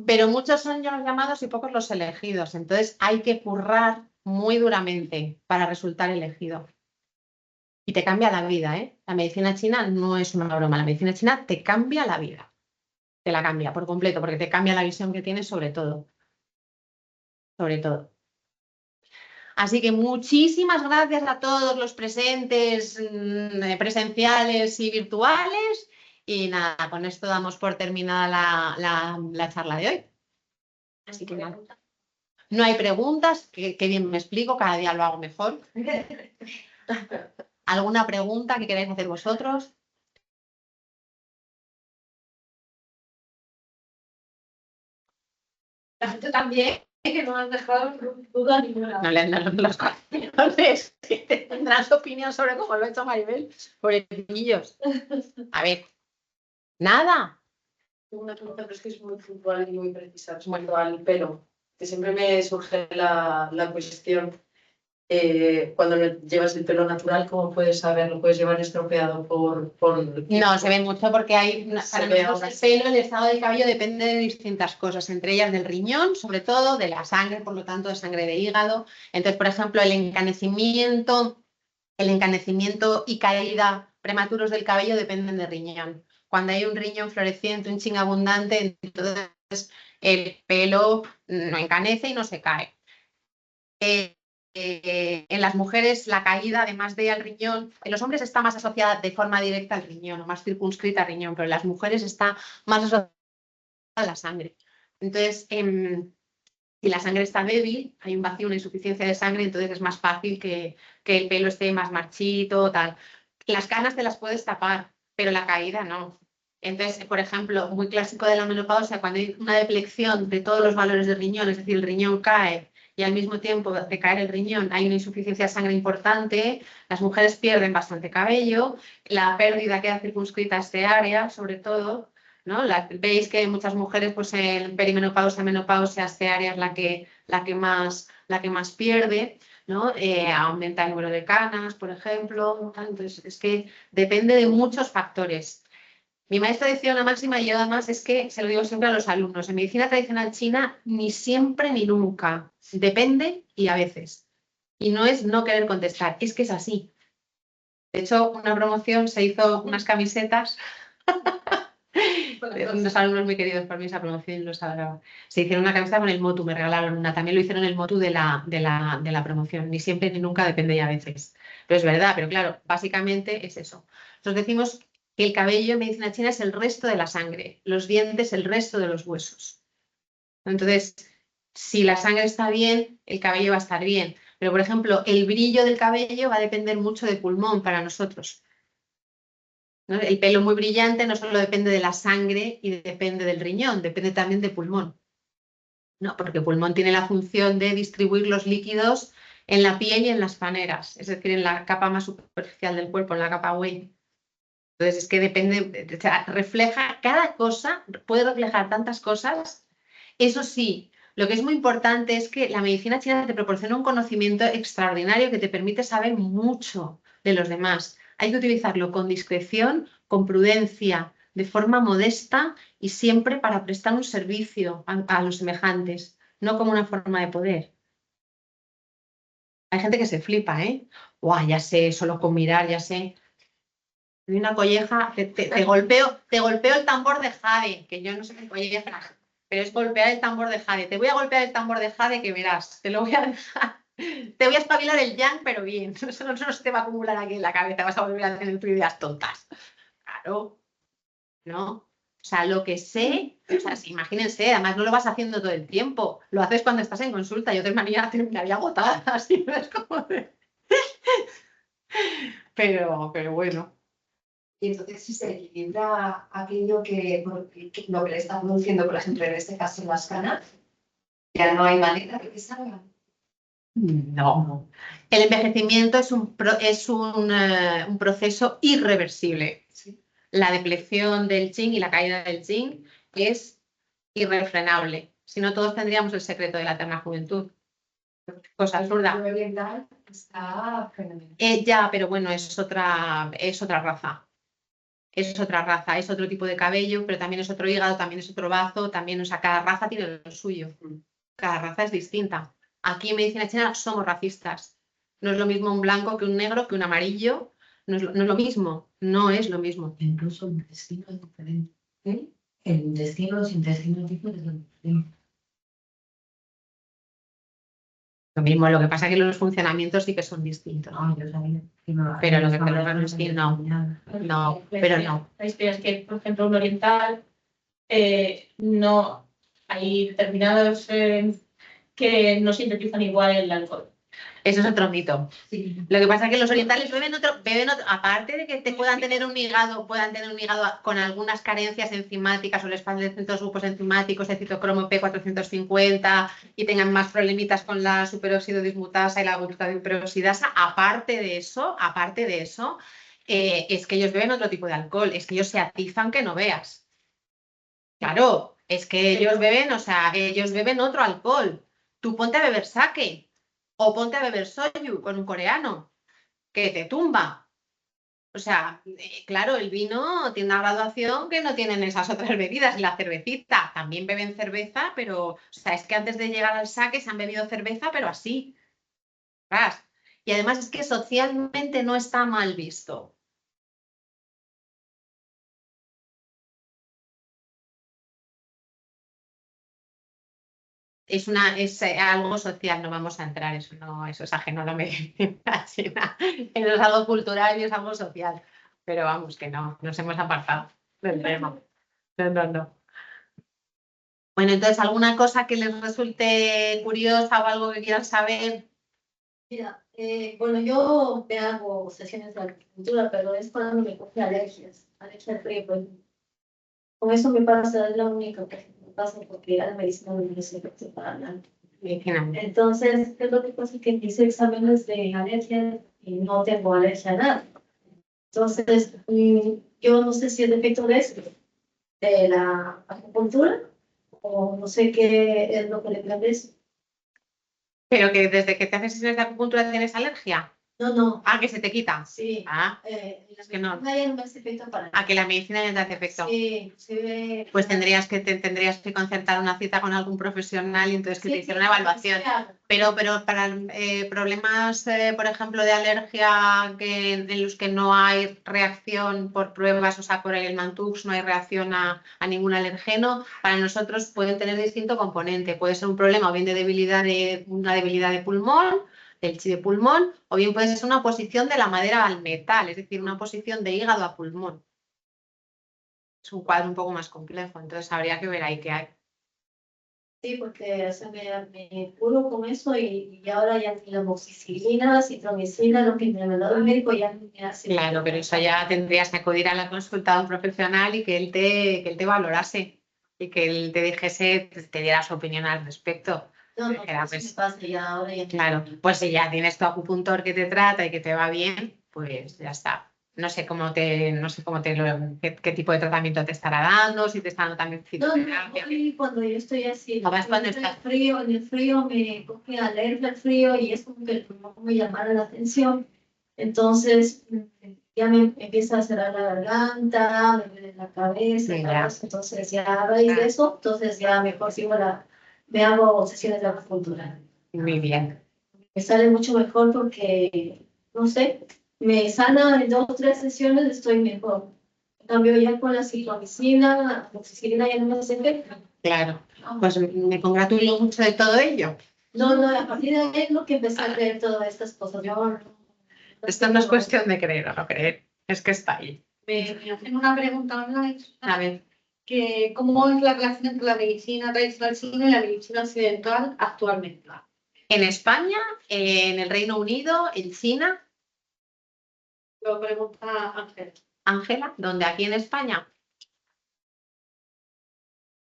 pero muchos son ya los llamados y pocos los elegidos. Entonces hay que currar muy duramente para resultar elegido. Y te cambia la vida, ¿eh? La medicina china no es una broma. La medicina china te cambia la vida. Te la cambia por completo, porque te cambia la visión que tienes sobre todo. Sobre todo. Así que muchísimas gracias a todos los presentes, presenciales y virtuales. Y nada, con esto damos por terminada la charla de hoy. Así que nada. No hay preguntas, que bien me explico, cada día lo hago mejor. ¿Alguna pregunta que queráis hacer vosotros? La gente también, que no han dejado duda ninguna. No le han dado los corazones. Tendrán su opinión sobre cómo lo ha hecho Maribel. Pobrecillos. A ver, nada. Tengo una pregunta, pero es que es muy puntual y muy precisa respecto al pelo, que siempre me surge la cuestión, cuando llevas el pelo natural, ¿cómo puedes saberlo? ¿Puedes llevar estropeado por...? No, se ve mucho porque hay, Se para ve nosotros ahora. el pelo, el estado del cabello depende de distintas cosas, entre ellas del riñón, sobre todo, de la sangre, por lo tanto, de sangre de hígado. Entonces, por ejemplo, el encanecimiento y caída prematuros del cabello dependen del riñón. Cuando hay un riñón floreciente, un chin abundante, entonces el pelo no encanece y no se cae. En las mujeres la caída, además de al riñón, en los hombres está más asociada de forma directa al riñón o más circunscrita al riñón, pero en las mujeres está más asociada a la sangre. Entonces, si la sangre está débil, hay un vacío, una insuficiencia de sangre, entonces es más fácil que el pelo esté más marchito, tal. Las canas te las puedes tapar, pero la caída no. Entonces, por ejemplo, muy clásico de la menopausia, cuando hay una deplección de todos los valores del riñón, es decir, el riñón cae y al mismo tiempo de caer el riñón hay una insuficiencia de sangre importante, las mujeres pierden bastante cabello, la pérdida queda circunscrita a este área, sobre todo, ¿no? Veis que muchas mujeres, pues en perimenopausia, menopausia, este área es la que más pierde, ¿no? Aumenta el número de canas, por ejemplo. Entonces, es que depende de muchos factores. Mi maestra decía una máxima y yo además es que se lo digo siempre a los alumnos. En medicina tradicional china, ni siempre ni nunca. Depende y a veces. Y no es no querer contestar, es que es así. De hecho, una promoción se hizo unas camisetas. Unos alumnos muy queridos por mí, esa promoción los adoraba. Se hicieron una camiseta con el motu, me regalaron una. También lo hicieron el motu de la promoción. Ni siempre ni nunca, depende y a veces. Pero es verdad, pero claro, básicamente es eso. Nosotros decimos que el cabello en medicina china es el resto de la sangre, los dientes el resto de los huesos. Entonces, si la sangre está bien, el cabello va a estar bien. Pero, por ejemplo, el brillo del cabello va a depender mucho del pulmón para nosotros, ¿no? El pelo muy brillante no solo depende de la sangre y depende del riñón, depende también del pulmón. No, porque el pulmón tiene la función de distribuir los líquidos en la piel y en las paneras, es decir, en la capa más superficial del cuerpo, en la capa Weyl. Entonces es que depende, o sea, refleja cada cosa, puede reflejar tantas cosas. Eso sí, lo que es muy importante es que la medicina china te proporciona un conocimiento extraordinario que te permite saber mucho de los demás. Hay que utilizarlo con discreción, con prudencia, de forma modesta y siempre para prestar un servicio a los semejantes, no como una forma de poder. Hay gente que se flipa, ¿eh? ¡Guau! Ya sé, solo con mirar, ya sé. Hay una colleja, te golpeo el tambor de jade, que yo no sé qué colleja, pero es golpear el tambor de jade. Te voy a golpear el tambor de jade que verás, te lo voy a dejar. Te voy a espabilar el yang, pero bien. Eso no se te va a acumular aquí en la cabeza. Vas a volver a tener tus ideas tontas. Claro, ¿no? O sea, lo que sé, o sea, imagínense, además no lo vas haciendo todo el tiempo. Lo haces cuando estás en consulta. Yo terminaría agotada, así no es como de... Pero bueno. Y entonces, si se equilibra aquello que lo que le está produciendo, por ejemplo, en este caso las canas, ya no hay manera de que salgan. No. El envejecimiento es un proceso irreversible. Sí. La depleción del yin y la caída del yin es irrefrenable. Si no, todos tendríamos el secreto de la eterna juventud. Cosa absurda. El oriental está fenomenal. Ya, pero bueno, es otra raza. Es otra raza, es otro tipo de cabello, pero también es otro hígado, también es otro bazo, también, o sea, cada raza tiene lo suyo. Cada raza es distinta. Aquí en medicina china somos racistas. No es lo mismo un blanco que un negro, que un amarillo. No es lo mismo. No es lo mismo. Incluso el intestino es diferente. El intestino, los intestinos diferentes. Lo mismo, lo que pasa es que los funcionamientos sí que son distintos. No, yo sabía que no. Pero lo que te lo no, pero no. La historia es que, por ejemplo, un oriental, no hay determinados que no sintetizan igual el alcohol. Eso es otro mito. Sí. Lo que pasa es que los orientales beben otro, aparte de que puedan tener un hígado con algunas carencias enzimáticas o les falten ciertos grupos enzimáticos de citocromo P450 y tengan más problemitas con la superóxido dismutasa y la glutatión aparte de eso, es que ellos beben otro tipo de alcohol, es que ellos se atizan que no veas. Claro, es que ellos beben otro alcohol. Tú ponte a beber sake. O ponte a beber soju con un coreano, que te tumba. O sea, claro, el vino tiene una graduación que no tienen esas otras bebidas. Y la cervecita, también beben cerveza, pero, o sea, es que antes de llegar al sake se han bebido cerveza, pero así. ¿Verdad? Y además es que socialmente no está mal visto. Es algo social, no vamos a entrar, eso es ajeno a la medicina china. Eso es algo cultural y es algo social. Pero vamos, que no, nos hemos apartado del tema. No. Bueno, entonces, ¿alguna cosa que les resulte curiosa o algo que quieran saber? Mira, bueno, yo me hago sesiones de acupuntura, pero es cuando me coge alergia al frío. Pues. Con eso me pasa, es la única cosa que me pasa, porque la medicina no me sirve para nada. Entonces, ¿qué es lo que pasa? Que hice exámenes de alergia y no tengo alergia a nada. Entonces, yo no sé si es efecto de eso, de la acupuntura, o no sé qué es lo que le cambia eso. Pero que desde que te haces sesiones de acupuntura tienes alergia. No. Ah, que se te quita. Sí. Es que no. Ya no me hace efecto para nada. A que la medicina ya te hace efecto. Sí, sí. Pues tendrías que concertar una cita con algún profesional y entonces que te hiciera una evaluación. Pero para problemas, por ejemplo, de alergia en los que no hay reacción por pruebas, o sea, por el Mantux no hay reacción a ningún alergeno, para nosotros pueden tener distinto componente. Puede ser un problema o bien de una debilidad de pulmón, del chi de pulmón, o bien puede ser una oposición de la madera al metal, es decir, una oposición de hígado a pulmón. Es un cuadro un poco más complejo, entonces habría que ver ahí qué hay. Sí, porque me curo con eso y ahora ya ni la amoxicilina, la citromicina, lo que me ha dado el médico ya no me hace. Claro, pero eso ya tendrías que acudir a la consulta de un profesional y que él te valorase y que él te dijese, te diera su opinión al respecto. No, pues me pasa ya ahora ya. Claro, pues si ya tienes tu acupuntor que te trata y que te va bien, pues ya está. No sé qué tipo de tratamiento te estará dando, si te está dando también fitoterapia. No, cuando yo estoy así, cuando estás en el frío me coge alergia al frío y es como que no me llamara la atención. Entonces ya me empieza a cerrar la garganta, me duele la cabeza, entonces ya a raíz de eso, entonces ya mejor me hago sesiones de acupuntura. Muy bien. Me sale mucho mejor porque, no sé, me sana en 2 o 3 sesiones, estoy mejor. En cambio, ya con la citromicina, la amoxicilina ya no me hace efecto. Claro, pues me congratulo mucho de todo ello. No, a partir de ahí es lo que empecé a creer todas estas cosas. Esto no es cuestión de creer o no creer, es que está ahí. Me hacen una pregunta online. A ver, Que ¿cómo es la relación entre la medicina tradicional china y la medicina occidental actualmente? en España, en el Reino Unido, en China, Lo pregunta Ángel. Ángela, ¿dónde? Aquí en España.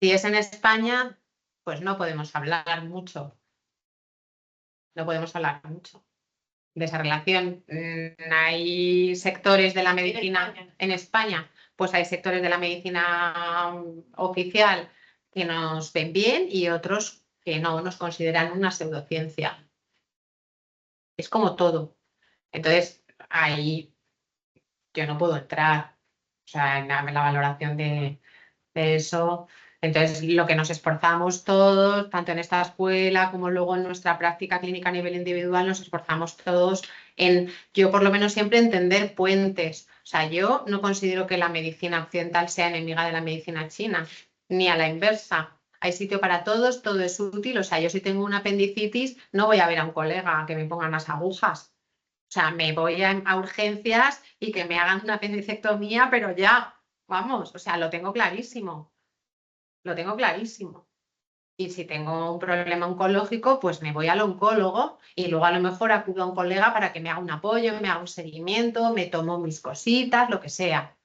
Si es en España, pues no podemos hablar mucho. No podemos hablar mucho de esa relación. Hay sectores de la medicina en España, pues hay sectores de la medicina oficial que nos ven bien y otros que no nos consideran una pseudociencia. Es como todo. Entonces, ahí yo no puedo entrar, o sea, en la valoración de eso. Entonces, lo que nos esforzamos todos, tanto en esta escuela como luego en nuestra práctica clínica a nivel individual, nos esforzamos todos en, yo por lo menos siempre entender puentes. O sea, yo no considero que la medicina occidental sea enemiga de la medicina china, ni a la inversa. Hay sitio para todos, todo es útil. O sea, yo si tengo una apendicitis, no voy a ver a un colega que me ponga unas agujas. O sea, me voy a urgencias y que me hagan una apendicectomía, pero ya, vamos, o sea, lo tengo clarísimo. Lo tengo clarísimo. Y si tengo un problema oncológico, pues me voy al oncólogo y luego a lo mejor acudo a un colega para que me haga un apoyo, me haga un seguimiento, me tomo mis cositas, lo que sea.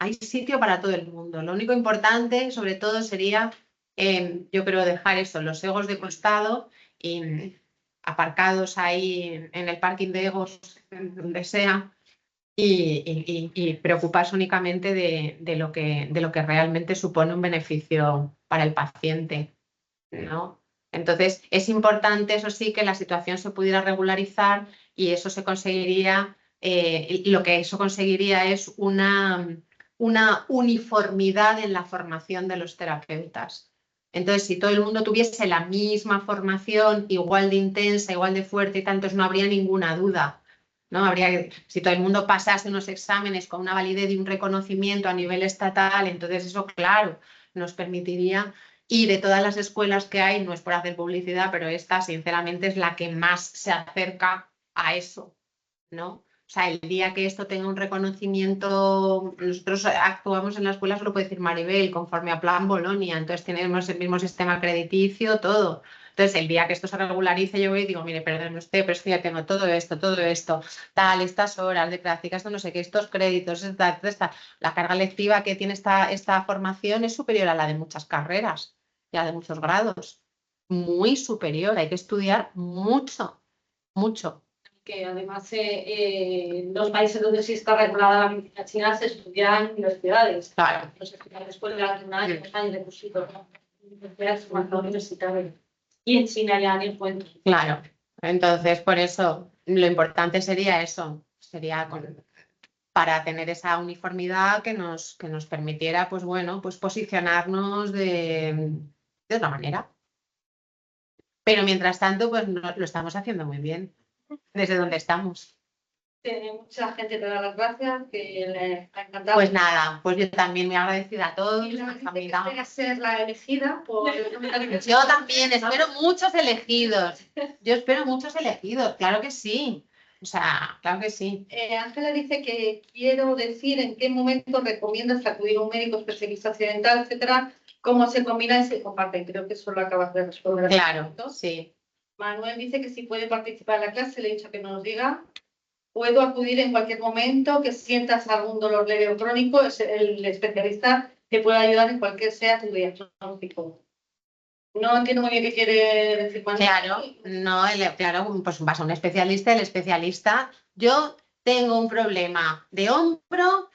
Hay sitio para todo el mundo. Lo único importante, sobre todo, sería, yo creo, dejar eso, los egos de costado y aparcados ahí en el parking de egos, donde sea, y preocuparse únicamente de lo que realmente supone un beneficio para el paciente, ¿no? Entonces, es importante, eso sí, que la situación se pudiera regularizar y eso se conseguiría, lo que eso conseguiría es una uniformidad en la formación de los terapeutas. Entonces, si todo el mundo tuviese la misma formación, igual de intensa, igual de fuerte y tanto, no habría ninguna duda. ¿No? Si todo el mundo pasase unos exámenes con una validez y un reconocimiento a nivel estatal, entonces eso, claro, nos permitiría, y de todas las escuelas que hay, no es por hacer publicidad, pero esta, sinceramente, es la que más se acerca a eso, ¿no? O sea, el día que esto tenga un reconocimiento, nosotros actuamos en la escuela, se lo puede decir Maribel, conforme a Plan Bolonia, entonces tenemos el mismo sistema crediticio, todo. Entonces, el día que esto se regularice, yo voy y digo, mire, perdón usted, pero es que ya tengo todo esto, tal, estas horas de práctica, esto no sé qué, estos créditos, la carga lectiva que tiene esta formación es superior a la de muchas carreras, ya de muchos grados, muy superior, hay que estudiar mucho, mucho. Que además los países donde sí está regulada la medicina china se estudia en universidades. Claro. Los estudiantes después de un año, 2 años de cursitos, ¿no? Universitario. Y en China ya ni cuento. Claro. Entonces, por eso, lo importante sería eso, sería para tener esa uniformidad que nos permitiera, pues bueno, pues posicionarnos de otra manera. Pero mientras tanto, pues lo estamos haciendo muy bien, desde donde estamos. Mucha gente te da las gracias, que le ha encantado. Pues nada, pues yo también me agradecida a todos. Y la gente que espera ser la elegida por... Yo también espero muchos elegidos. Yo espero muchos elegidos, claro que sí. O sea, claro que sí. Ángela dice que quiero decir en qué momento recomiendas acudir a un médico especialista occidental, etcétera, cómo se combina y se comparte. Creo que eso lo acabas de responder. Claro, sí. Manuel dice que si puede participar en la clase, le he dicho que nos diga. Puedo acudir en cualquier momento que sientas algún dolor leve o crónico, es el especialista que puede ayudar en cualquier sea tu diagnóstico. No entiendo muy bien qué quiere decir Manuel. Claro, no, claro, pues vas a un especialista, el especialista, yo tengo un problema de hombro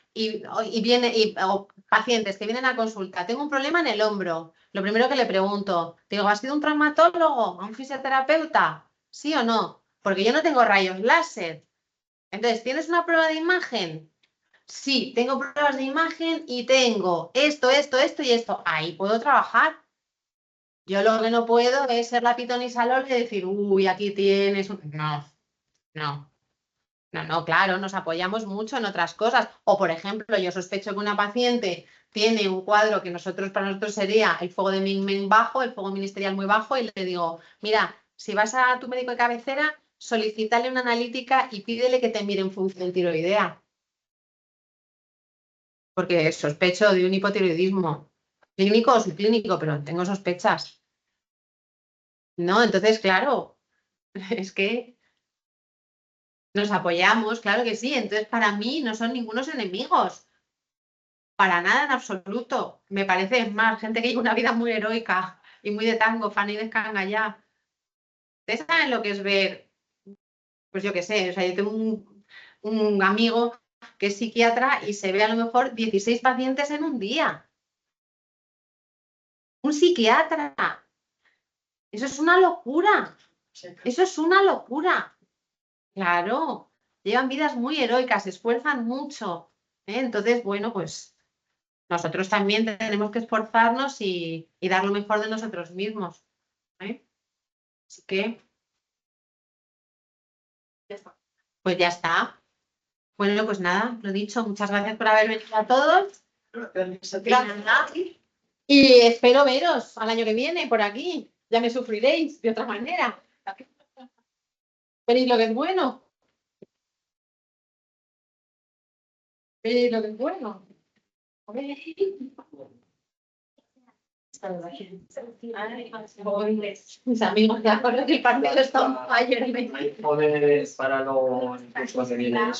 o pacientes que vienen a consulta, tengo un problema en el hombro. Lo primero que le pregunto, digo, ¿has sido un traumatólogo, a un fisioterapeuta? ¿Sí o no? Porque yo no tengo rayos láser. Entonces, ¿tienes una prueba de imagen? Sí, tengo pruebas de imagen y tengo esto y esto. Ahí puedo trabajar. Yo lo que no puedo es ser la pitonisalol y decir, uy, aquí tienes un... No, claro, nos apoyamos mucho en otras cosas. O, por ejemplo, yo sospecho que una paciente tiene un cuadro que para nosotros sería el fuego de Ming bajo, el fuego ministerial muy bajo, y le digo, mira, Si vas a tu médico de cabecera, solicítale una analítica y pídele que te mire en función tiroidea. Porque sospecho de un hipotiroidismo clínico o subclínico, pero tengo sospechas. No, entonces, claro, es que nos apoyamos, claro que sí. Entonces, para mí no son ningunos enemigos. Para nada en absoluto. Me parece más gente que lleva una vida muy heroica y muy de tango, fan y descanga ya. Ustedes saben lo que es ver, pues yo qué sé, o sea, yo tengo un amigo que es psiquiatra y se ve a lo mejor 16 pacientes en un día. Un psiquiatra. Eso es una locura. Eso es una locura. Claro. Llevan vidas muy heroicas, se esfuerzan mucho. Entonces, bueno, pues nosotros también tenemos que esforzarnos y dar lo mejor de nosotros mismos. Así que, Ya está. pues ya está. Bueno, pues nada, lo dicho, muchas gracias por haber venido a todos. Gracias a ti. Y espero veros al año que viene por aquí. Ya me sufriréis de otra manera. Veréis lo que es bueno. Veréis lo que es bueno. Mis amigos ya con el partido está ayer. Poderes para los cursos que vienen.